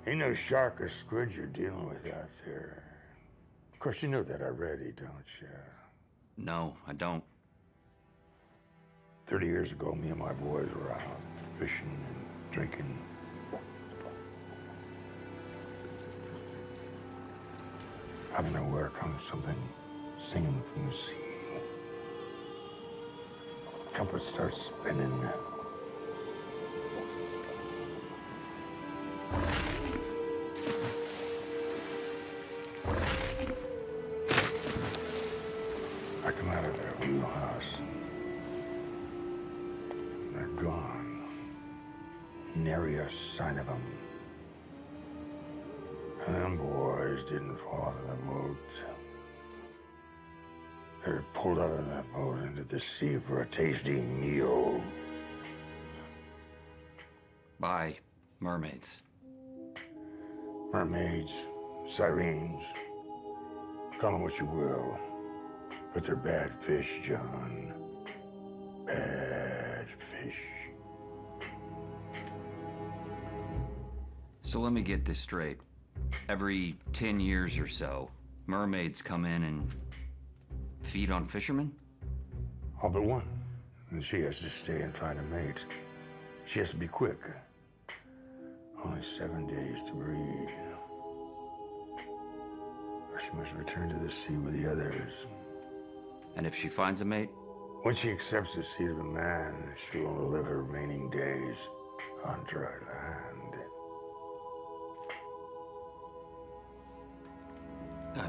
Speaker 22: Ain't no shark or squid you're dealing with out there. Of course, you know that already, don't you?
Speaker 12: No, I don't.
Speaker 22: 30 years ago, me and my boys were out fishing and drinking. Out of nowhere comes something singing from the sea. Compass starts spinning. I come out of their wheelhouse. They're gone. Nary a sign of them. And them boys didn't fall out of the boat. They were pulled out of that boat into the sea for a tasty meal.
Speaker 12: By mermaids.
Speaker 22: Mermaids, sirens, call them what you will. But they're bad fish, John. Bad fish.
Speaker 12: So let me get this straight. Every 10 years or so, mermaids come in and feed on fishermen?
Speaker 22: All but one. And she has to stay and find a mate. She has to be quick. Only 7 days to breed. Or she must return to the sea with the others.
Speaker 12: And if she finds a mate?
Speaker 22: When she accepts the seed of a man, she will live her remaining days on dry land.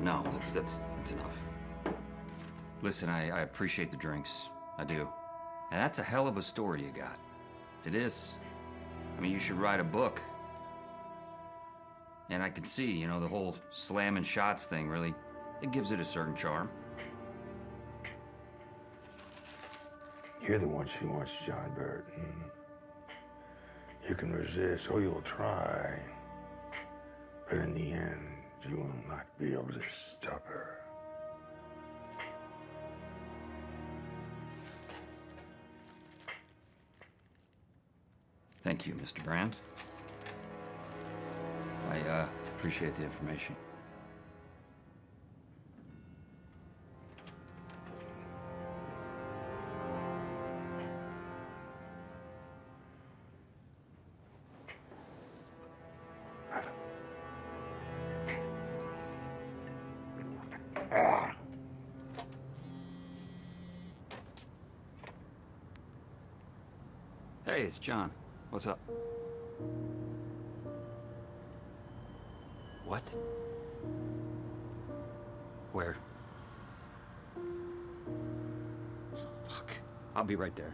Speaker 12: No, that's enough. Listen, I appreciate the drinks. I do. And that's a hell of a story you got. It is. I mean, you should write a book. And I can see, you know, the whole slamming shots thing really, it gives it a certain charm.
Speaker 22: You're the one she wants, John Burton. You can resist, or you'll try. But in the end, you will not be able to stop her.
Speaker 12: Thank you, Mr. Brand. I appreciate the information. Hey, it's John. What's up? What? Where? Fuck.
Speaker 13: I'll be right there.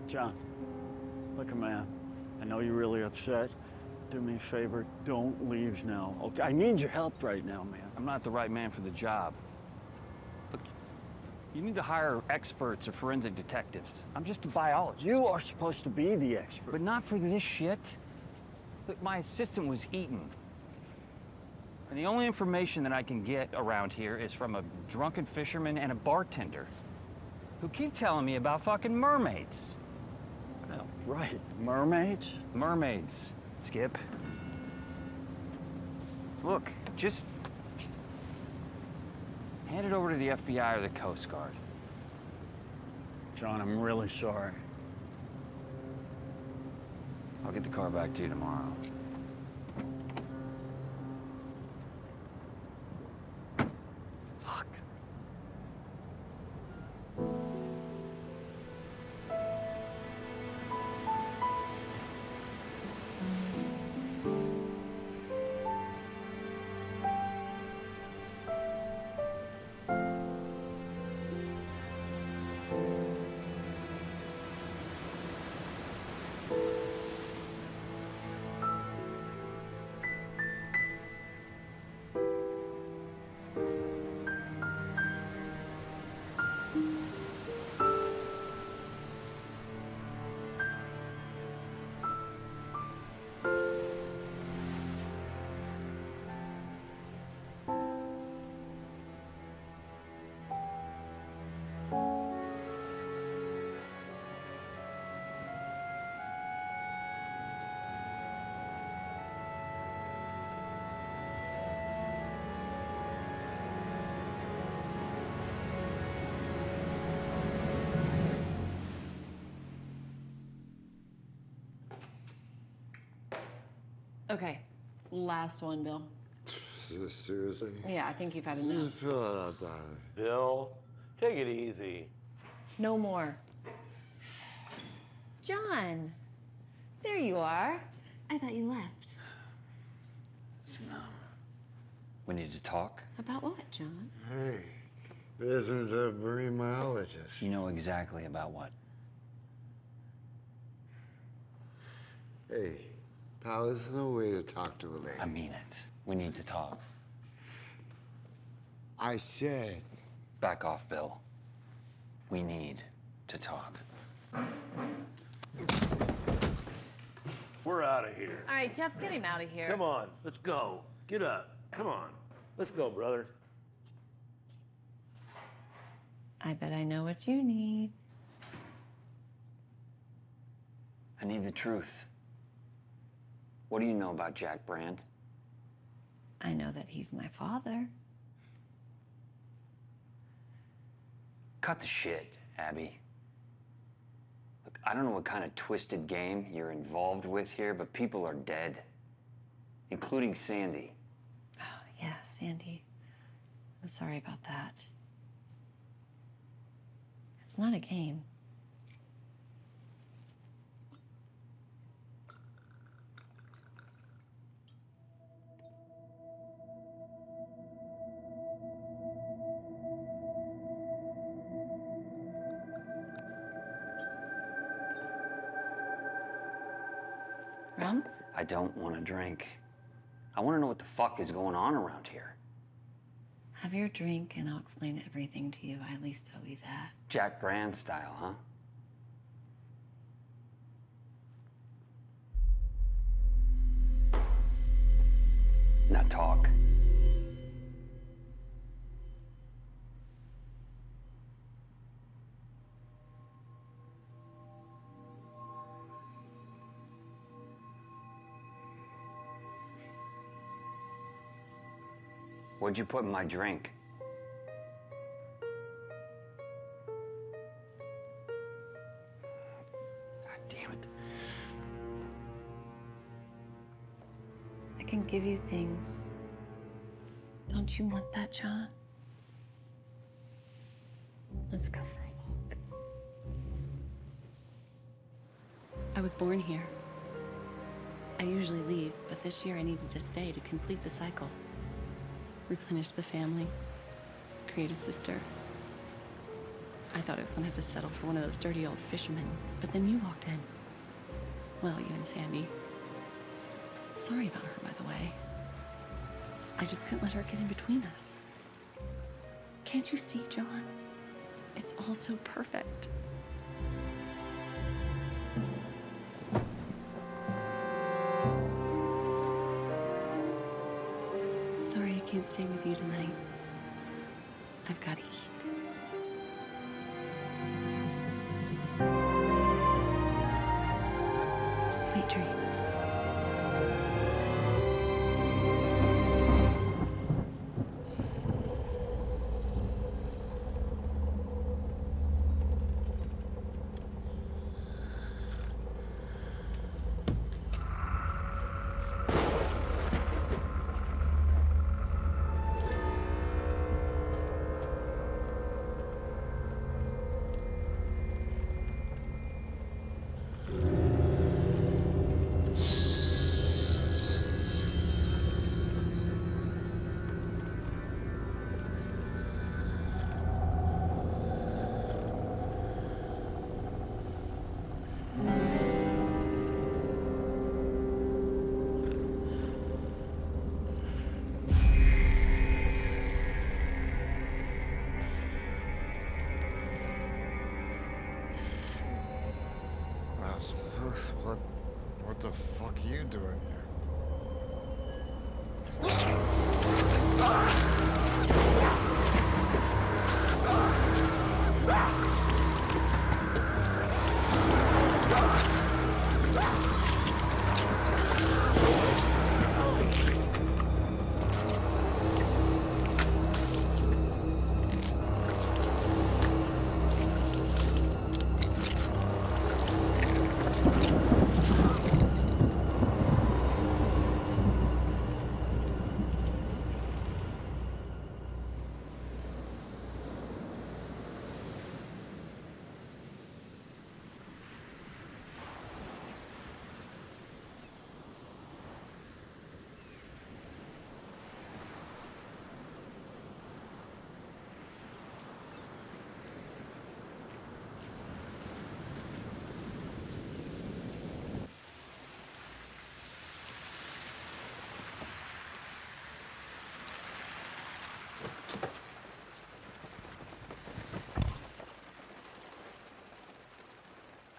Speaker 2: John, look, man, I know you're really upset. Do me a favor, don't leave now. Okay, I need your help right now, man.
Speaker 13: I'm not the right man for the job. Look, you need to hire experts or forensic detectives. I'm just a biologist.
Speaker 2: You are supposed to be the expert.
Speaker 13: But not for this shit. Look, my assistant was eaten. And the only information that I can get around here is from a drunken fisherman and a bartender who keep telling me about fucking mermaids.
Speaker 2: Oh, right, mermaids?
Speaker 13: Mermaids, Skip. Look, just hand it over to the FBI or the Coast Guard.
Speaker 2: John, I'm really sorry.
Speaker 13: I'll get the car back to you tomorrow.
Speaker 2: Fuck.
Speaker 4: Okay, last one, Bill.
Speaker 8: Seriously?
Speaker 4: Yeah, I think you've had enough.
Speaker 20: Bill, take it easy.
Speaker 4: No more. John, there you are. I thought you left.
Speaker 12: So, we need to talk.
Speaker 4: About what, John?
Speaker 8: Hey, this is a marine biologist.
Speaker 12: You know exactly about what.
Speaker 8: Hey, pal, there's no way to talk to a lady.
Speaker 12: I mean it. We need to talk.
Speaker 8: I said...
Speaker 12: Back off, Bill. We need to talk.
Speaker 20: We're out of here.
Speaker 4: All right, Jeff, get him out of here.
Speaker 20: Come on, let's go. Get up. Come on. Let's go, brother.
Speaker 4: I bet I know what you need.
Speaker 12: I need the truth. What do you know about Jack Brand?
Speaker 4: I know that he's my father.
Speaker 12: Cut the shit, Abby. Look, I don't know what kind of twisted game you're involved with here, but people are dead. including Sandy.
Speaker 4: Oh, yeah, Sandy. I'm sorry about that. It's not a game. Rum?
Speaker 12: I don't want to drink. I want to know what the fuck is going on around here.
Speaker 4: Have your drink and I'll explain everything to you. I at least owe you that.
Speaker 12: Jack Brand style, huh? Now talk. What'd you put in my drink? God damn it.
Speaker 4: I can give you things. Don't you want that, John? Let's go for a walk. I was born here. I usually leave, but this year I needed to stay to complete the cycle. Replenish the family, create a sister. I thought I was gonna have to settle for one of those dirty old fishermen, but then you walked in. Well, you and Sandy. Sorry about her, by the way. I just couldn't let her get in between us. Can't you see, John? It's all so perfect. Sorry I can't stay with you tonight. I've got to eat. Sweet dreams.
Speaker 8: What the fuck are you doing here?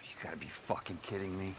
Speaker 12: You gotta be fucking kidding me.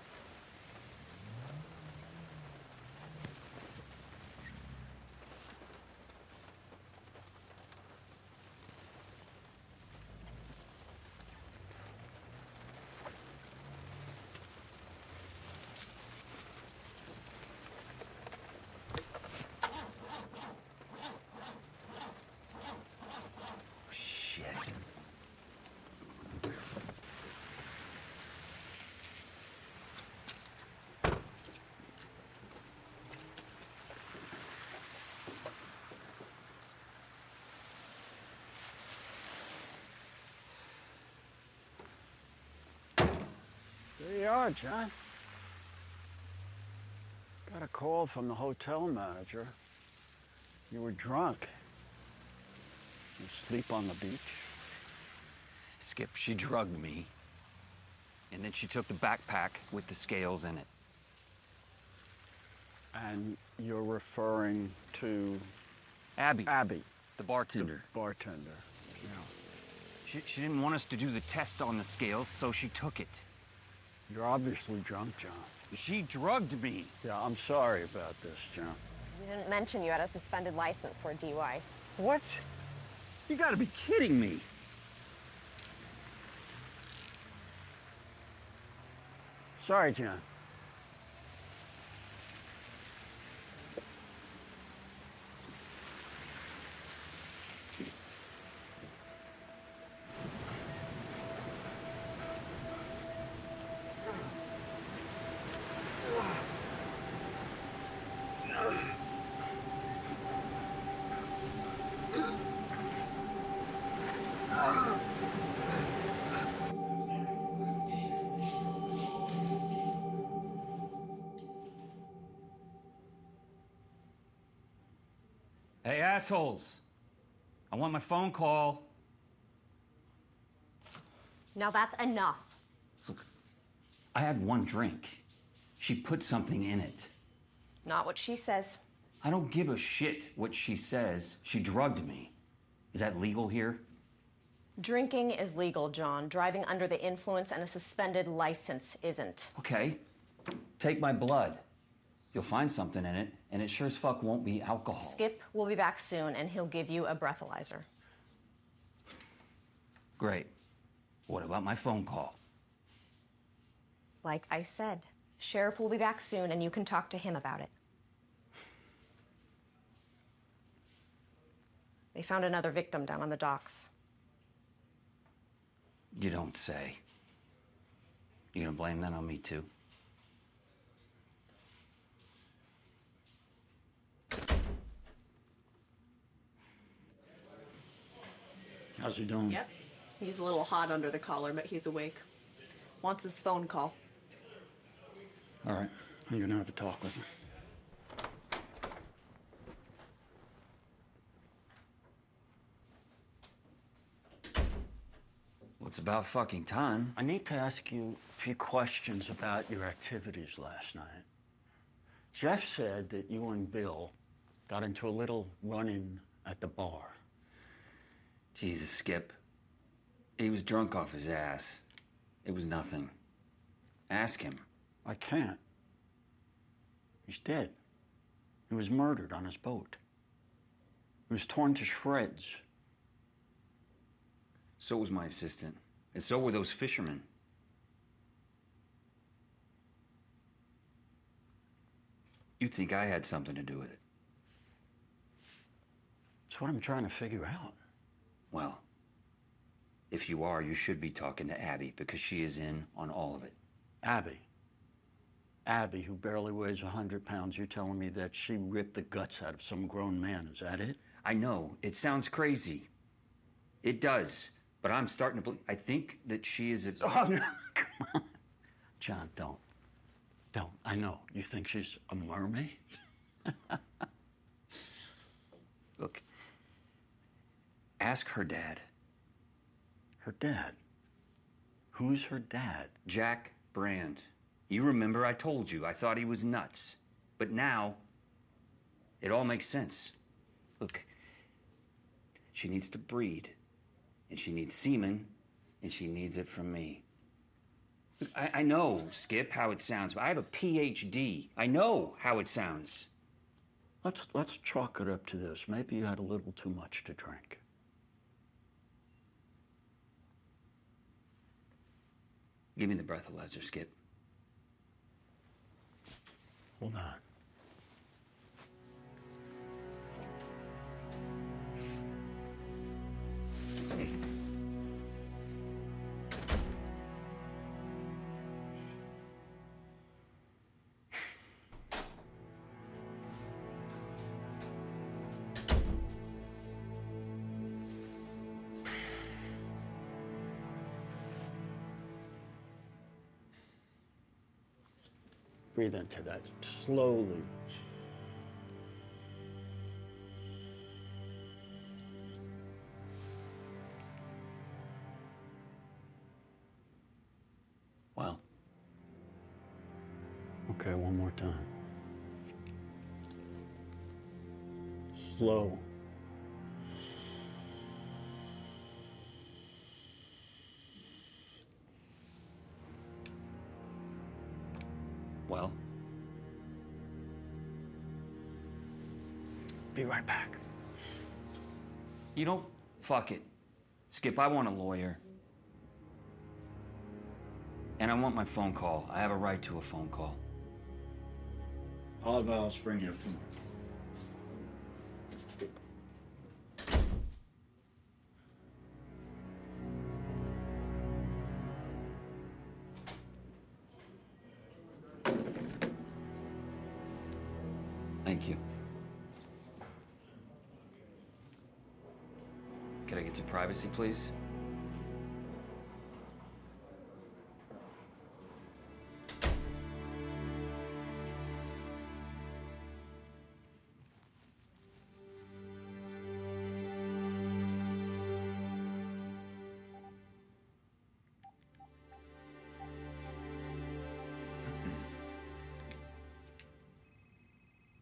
Speaker 2: Yeah, John. Got a call from the hotel manager. You were drunk. You sleep on the beach.
Speaker 12: Skip, she drugged me. And then she took the backpack with the scales in it.
Speaker 2: And you're referring to
Speaker 12: Abby.
Speaker 2: Abby.
Speaker 12: The bartender.
Speaker 2: The bartender. Yeah.
Speaker 12: She didn't want us to do the test on the scales, so she took it.
Speaker 2: You're obviously drunk, John.
Speaker 12: She drugged me.
Speaker 2: Yeah, I'm sorry about this, John.
Speaker 15: You didn't mention you had a suspended license for a DUI.
Speaker 12: What? You gotta be kidding me.
Speaker 2: Sorry, John.
Speaker 12: Hey, assholes. I want my phone call.
Speaker 15: Now that's enough.
Speaker 12: Look, I had one drink. She put something in it.
Speaker 15: Not what she says.
Speaker 12: I don't give a shit what she says. She drugged me. Is that legal here?
Speaker 15: Drinking is legal, John. Driving under the influence and a suspended license isn't.
Speaker 12: Okay. Take my blood. You'll find something in it, and it sure as fuck won't be alcohol.
Speaker 15: Skip will be back soon, and he'll give you a breathalyzer.
Speaker 12: Great. What about my phone call?
Speaker 15: Like I said, Sheriff will be back soon, and you can talk to him about it. They found another victim down on the docks.
Speaker 12: You don't say. You gonna blame that on me, too?
Speaker 2: How's he doing?
Speaker 3: Yep. He's a little hot under the collar, but he's awake. Wants his phone call.
Speaker 2: All right, I'm gonna have a talk with him.
Speaker 12: Well, it's about fucking time.
Speaker 2: I need to ask you a few questions about your activities last night. Jeff said that you and Bill got into a little run-in at the bar.
Speaker 12: Jesus, Skip. He was drunk off his ass. It was nothing. Ask him.
Speaker 2: I can't. He's dead. He was murdered on his boat. He was torn to shreds.
Speaker 12: So was my assistant. And so were those fishermen. You'd think I had something to do with it.
Speaker 2: That's what I'm trying to figure out.
Speaker 12: Well, if you are, you should be talking to Abby, because she is in on all of it.
Speaker 2: Abby. Abby, who barely weighs 100 pounds, you're telling me that she ripped the guts out of some grown man. Is that it?
Speaker 12: I know. It sounds crazy. It does. But I'm starting to believe. I think that she is a...
Speaker 2: Oh, no. Come on. John, don't. Don't. I know. You think she's a mermaid?
Speaker 12: Look. Ask her dad.
Speaker 2: Her dad? Who's her dad?
Speaker 12: Jack Brand. You remember I told you I thought he was nuts. But now, it all makes sense. Look, she needs to breed. And she needs semen. And she needs it from me. I know, Skip, how it sounds. But I have a PhD. I know how it sounds.
Speaker 2: Let's chalk it up to this. Maybe you had a little too much to drink.
Speaker 12: Give me the breathalyzer, Skip.
Speaker 2: Hold on. Breathe into that slowly.
Speaker 12: Well.
Speaker 2: Okay, one more time. Slow.
Speaker 12: Well.
Speaker 2: Be right back.
Speaker 12: You know, fuck it. Skip, I want a lawyer. And I want my phone call. I have a right to a phone call.
Speaker 2: I'll bring you a phone.
Speaker 12: Thank you. Can I get some privacy, please?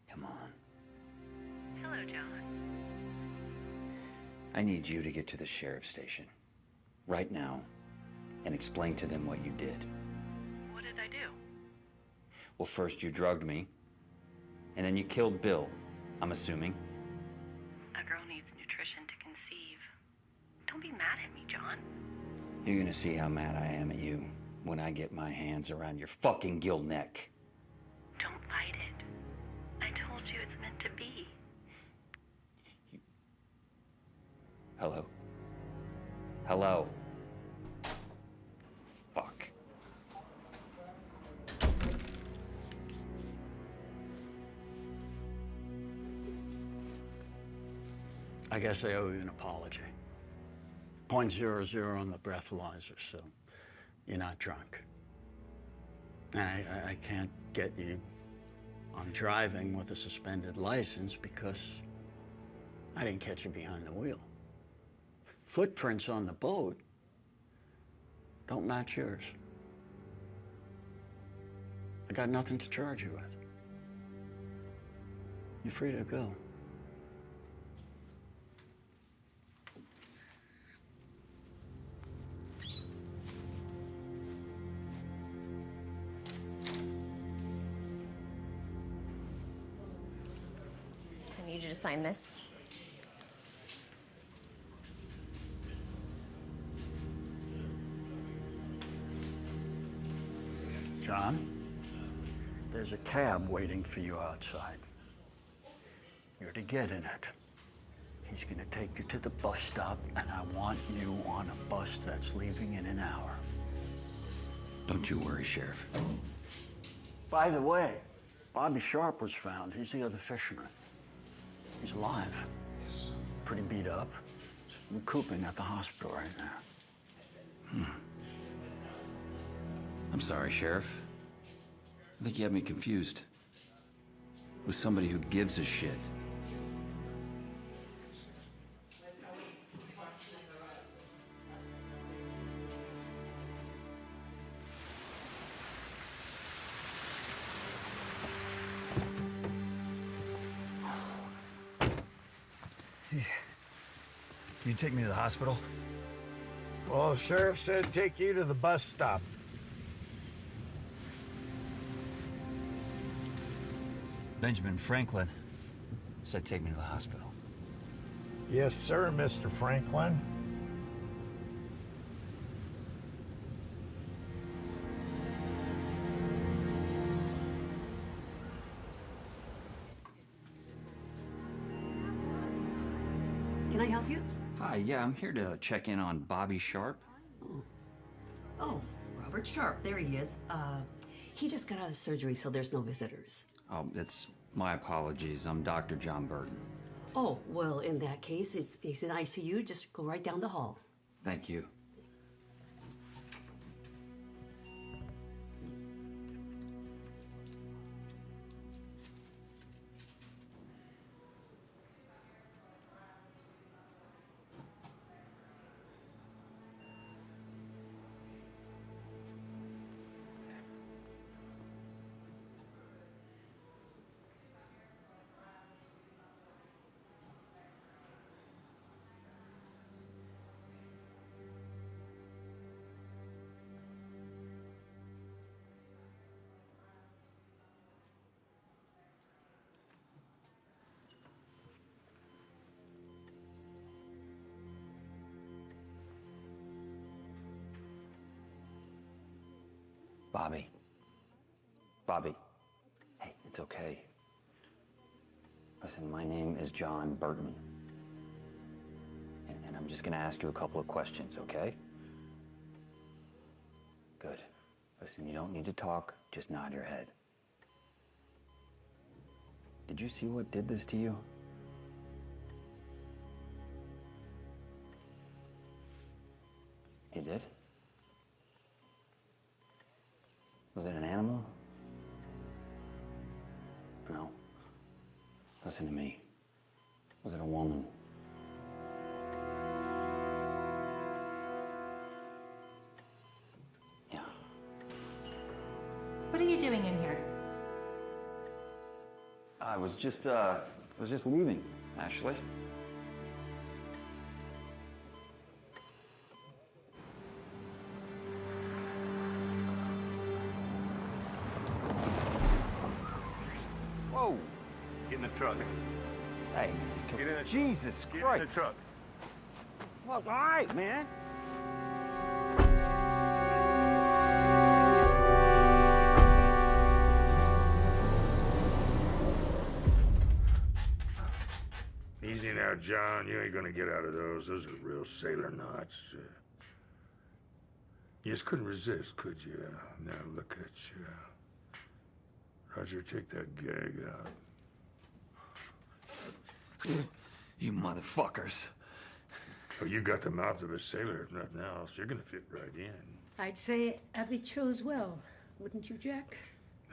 Speaker 12: Come on.
Speaker 9: Hello, John.
Speaker 12: I need you to get to the sheriff's station right now and explain to them what you did.
Speaker 9: What did I do?
Speaker 12: Well, first you drugged me, and then you killed Bill, I'm assuming.
Speaker 9: A girl needs nutrition to conceive. Don't be mad at me, John.
Speaker 12: You're gonna see how mad I am at you when I get my hands around your fucking gill neck.
Speaker 9: Don't fight it. I told you it's meant to be.
Speaker 12: Hello? Hello? Fuck.
Speaker 2: I guess I owe you an apology. 0.00 on the breathalyzer, so you're not drunk. And I can't get you on driving with a suspended license because I didn't catch you behind the wheel. Footprints on the boat don't match yours. I got nothing to charge you with. You're free to go.
Speaker 9: I need you to sign this.
Speaker 2: John, there's a cab waiting for you outside. You're to get in it. He's going to take you to the bus stop, and I want you on a bus that's leaving in an hour.
Speaker 12: Don't you worry, Sheriff.
Speaker 2: By the way, Bobby Sharp was found. He's the other fisherman. He's alive. Pretty beat up. He's recouping at the hospital right now.
Speaker 12: I'm sorry, Sheriff. I think you have me confused with somebody who gives a shit.
Speaker 18: You take me to the hospital?
Speaker 8: Well, the sheriff said take you to the bus stop.
Speaker 18: Benjamin Franklin said take me to the hospital.
Speaker 8: Yes, sir, Mr. Franklin.
Speaker 23: Can I help you?
Speaker 12: Hi, yeah, I'm here to check in on Bobby Sharp.
Speaker 23: Oh, Robert Sharp. There he is. He just got out of surgery, so there's no visitors.
Speaker 12: Oh, it's my apologies. I'm Dr. John Burton.
Speaker 23: Oh, well, in that case, he's in ICU. Just go right down the hall.
Speaker 12: Thank you.
Speaker 18: Bobby. Bobby. Hey, it's okay. Listen, my name is John Burton. And I'm just gonna ask you a couple of questions, okay? Good. Listen, you don't need to talk, just nod your head. Did you see what did this to you? You did? Was it an animal? No. Listen to me. Was it a woman? Yeah.
Speaker 6: What are you doing in here?
Speaker 18: I was just leaving, actually.
Speaker 11: Whoa! Get in the truck.
Speaker 18: Hey,
Speaker 11: Get in the
Speaker 18: Jesus
Speaker 11: Get
Speaker 18: Christ!
Speaker 11: in the truck.
Speaker 18: Well, all right, man.
Speaker 22: Easy now, John. You ain't gonna get out of those. Those are real sailor knots. You just couldn't resist, could you? Now look at you. Roger, take that gag out.
Speaker 18: You motherfuckers.
Speaker 22: Well, you got the mouth of a sailor, if nothing else. You're gonna fit right in.
Speaker 16: I'd say Abby chose well, wouldn't you, Jack?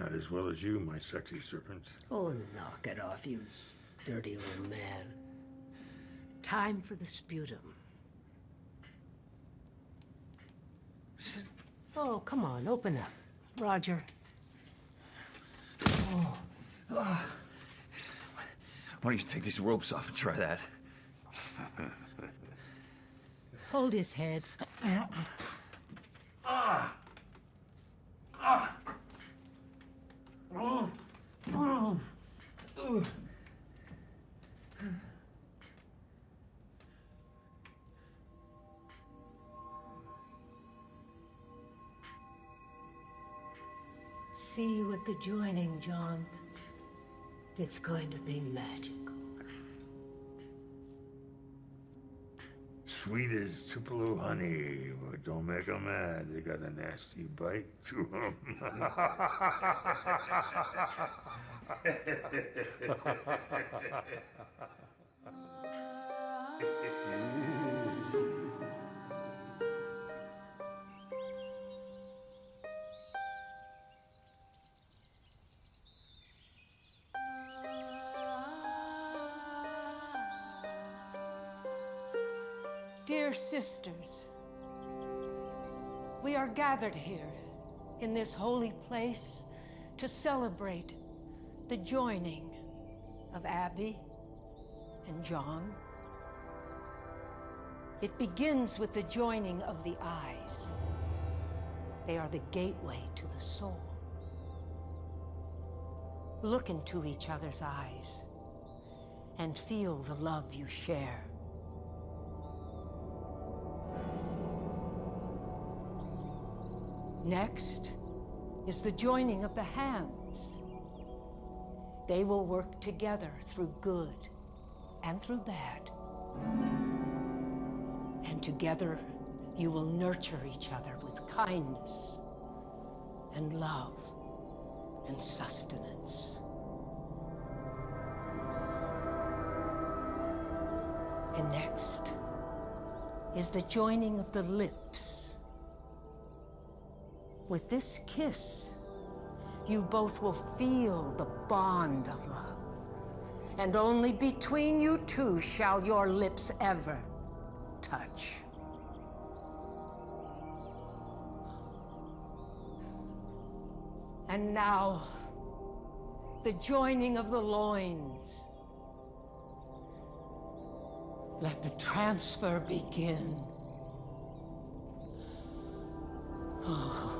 Speaker 22: Not as well as you, my sexy serpent.
Speaker 16: Oh, knock it off, you dirty old man. Time for the sputum. Oh, come on, open up. Roger.
Speaker 18: Oh. Why don't you take these ropes off and try that?
Speaker 16: Hold his head. See you at the joining, John. It's going to be magical.
Speaker 22: Sweet as Tupelo honey, but don't make 'em mad. They got a nasty bite to 'em.
Speaker 16: Dear sisters, we are gathered here in this holy place to celebrate the joining of Abby and John. It begins with the joining of the eyes. They are the gateway to the soul. Look into each other's eyes and feel the love you share. Next is the joining of the hands. They will work together through good and through bad. And together you will nurture each other with kindness and love and sustenance. And next is the joining of the lips. With this kiss, you both will feel the bond of love. And only between you two shall your lips ever touch. And now, the joining of the loins. Let the transfer begin. Oh.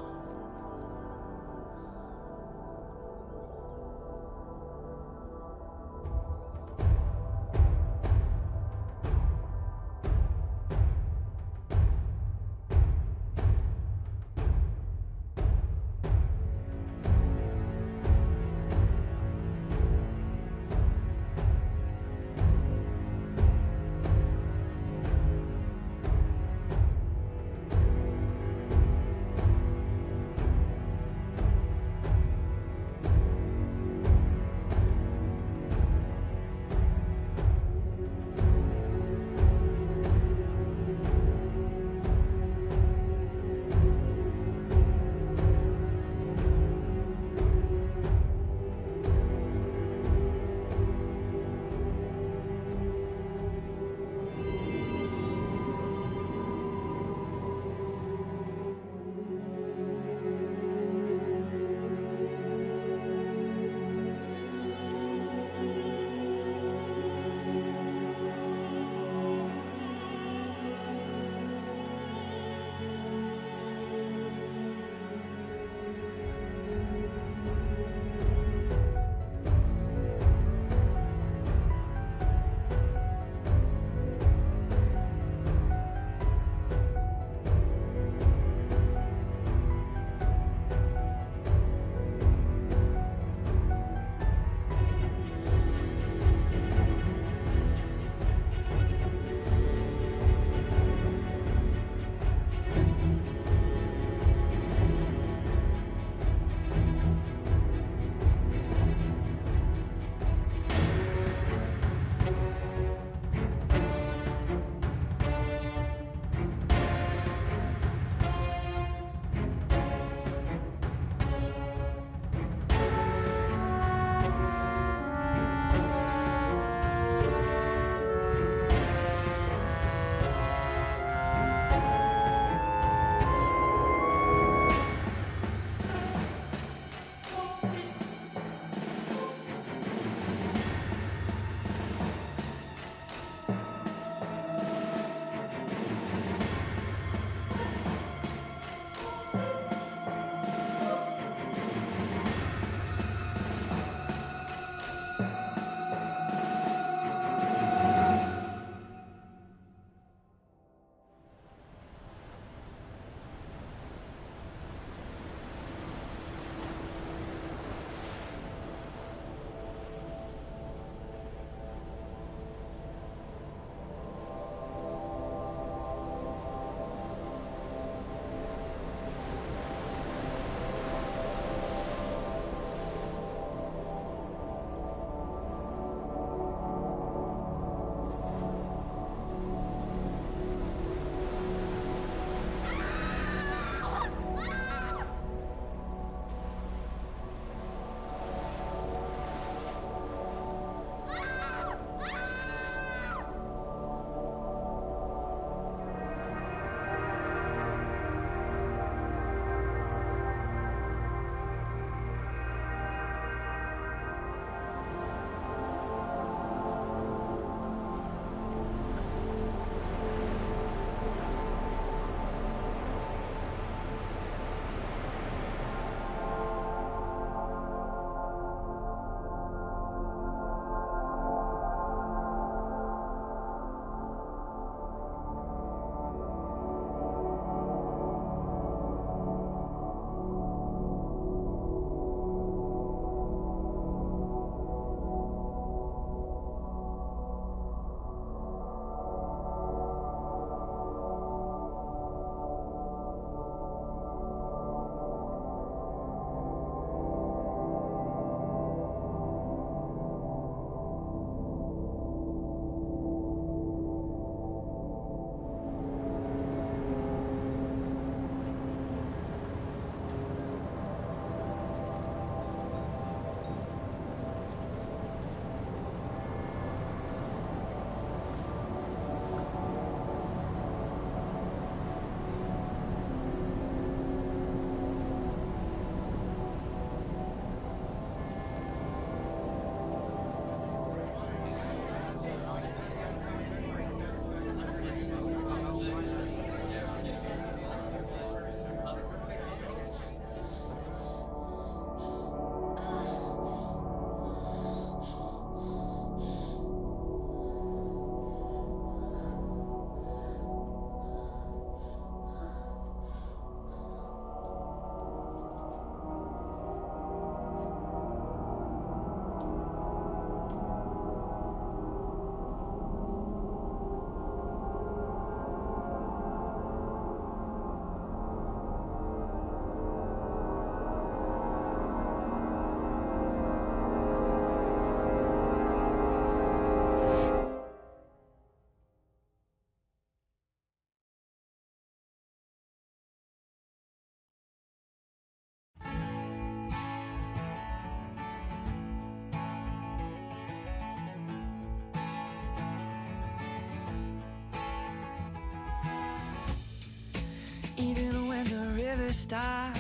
Speaker 1: stop.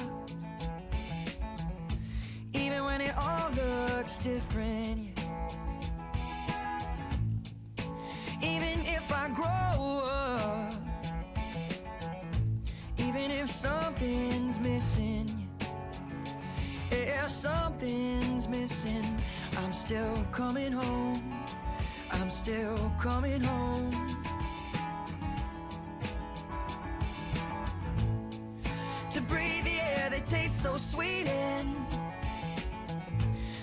Speaker 1: Even when it all looks different. Even if I grow up, even if something's missing, yeah, something's missing, I'm still coming home. I'm still coming home. To breathe the air that tastes so sweet and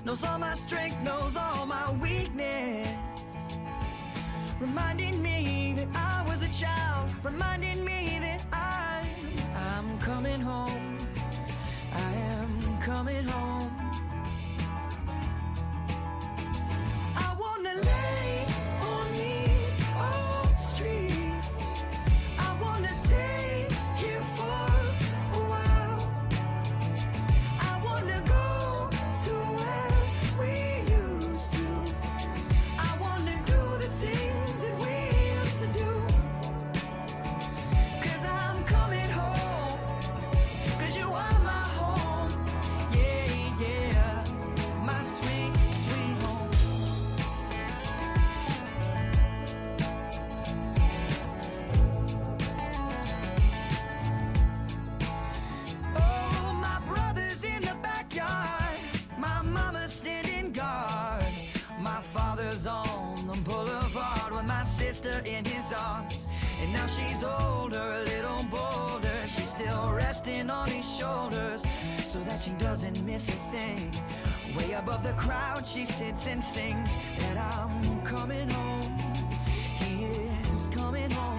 Speaker 1: knows all my strength, knows all my weakness. Reminding me that I was a child, reminding me that I'm coming home. I am coming home. I wanna lay on these old streets. I wanna stay here for a while. I wanna go to where we used to. I wanna do the things that we used to do. 'Cause I'm coming home. 'Cause you are my home. Yeah, yeah. My sweet, sweet home. Oh, my brother's in the backyard. My mama's standing guard. My father's on the boulevard with my sister in his arms. And now she's older, a little bolder. She's still resting on his shoulders so that she doesn't miss a thing. Way above the crowd she sits and sings that I'm coming home. He is coming home.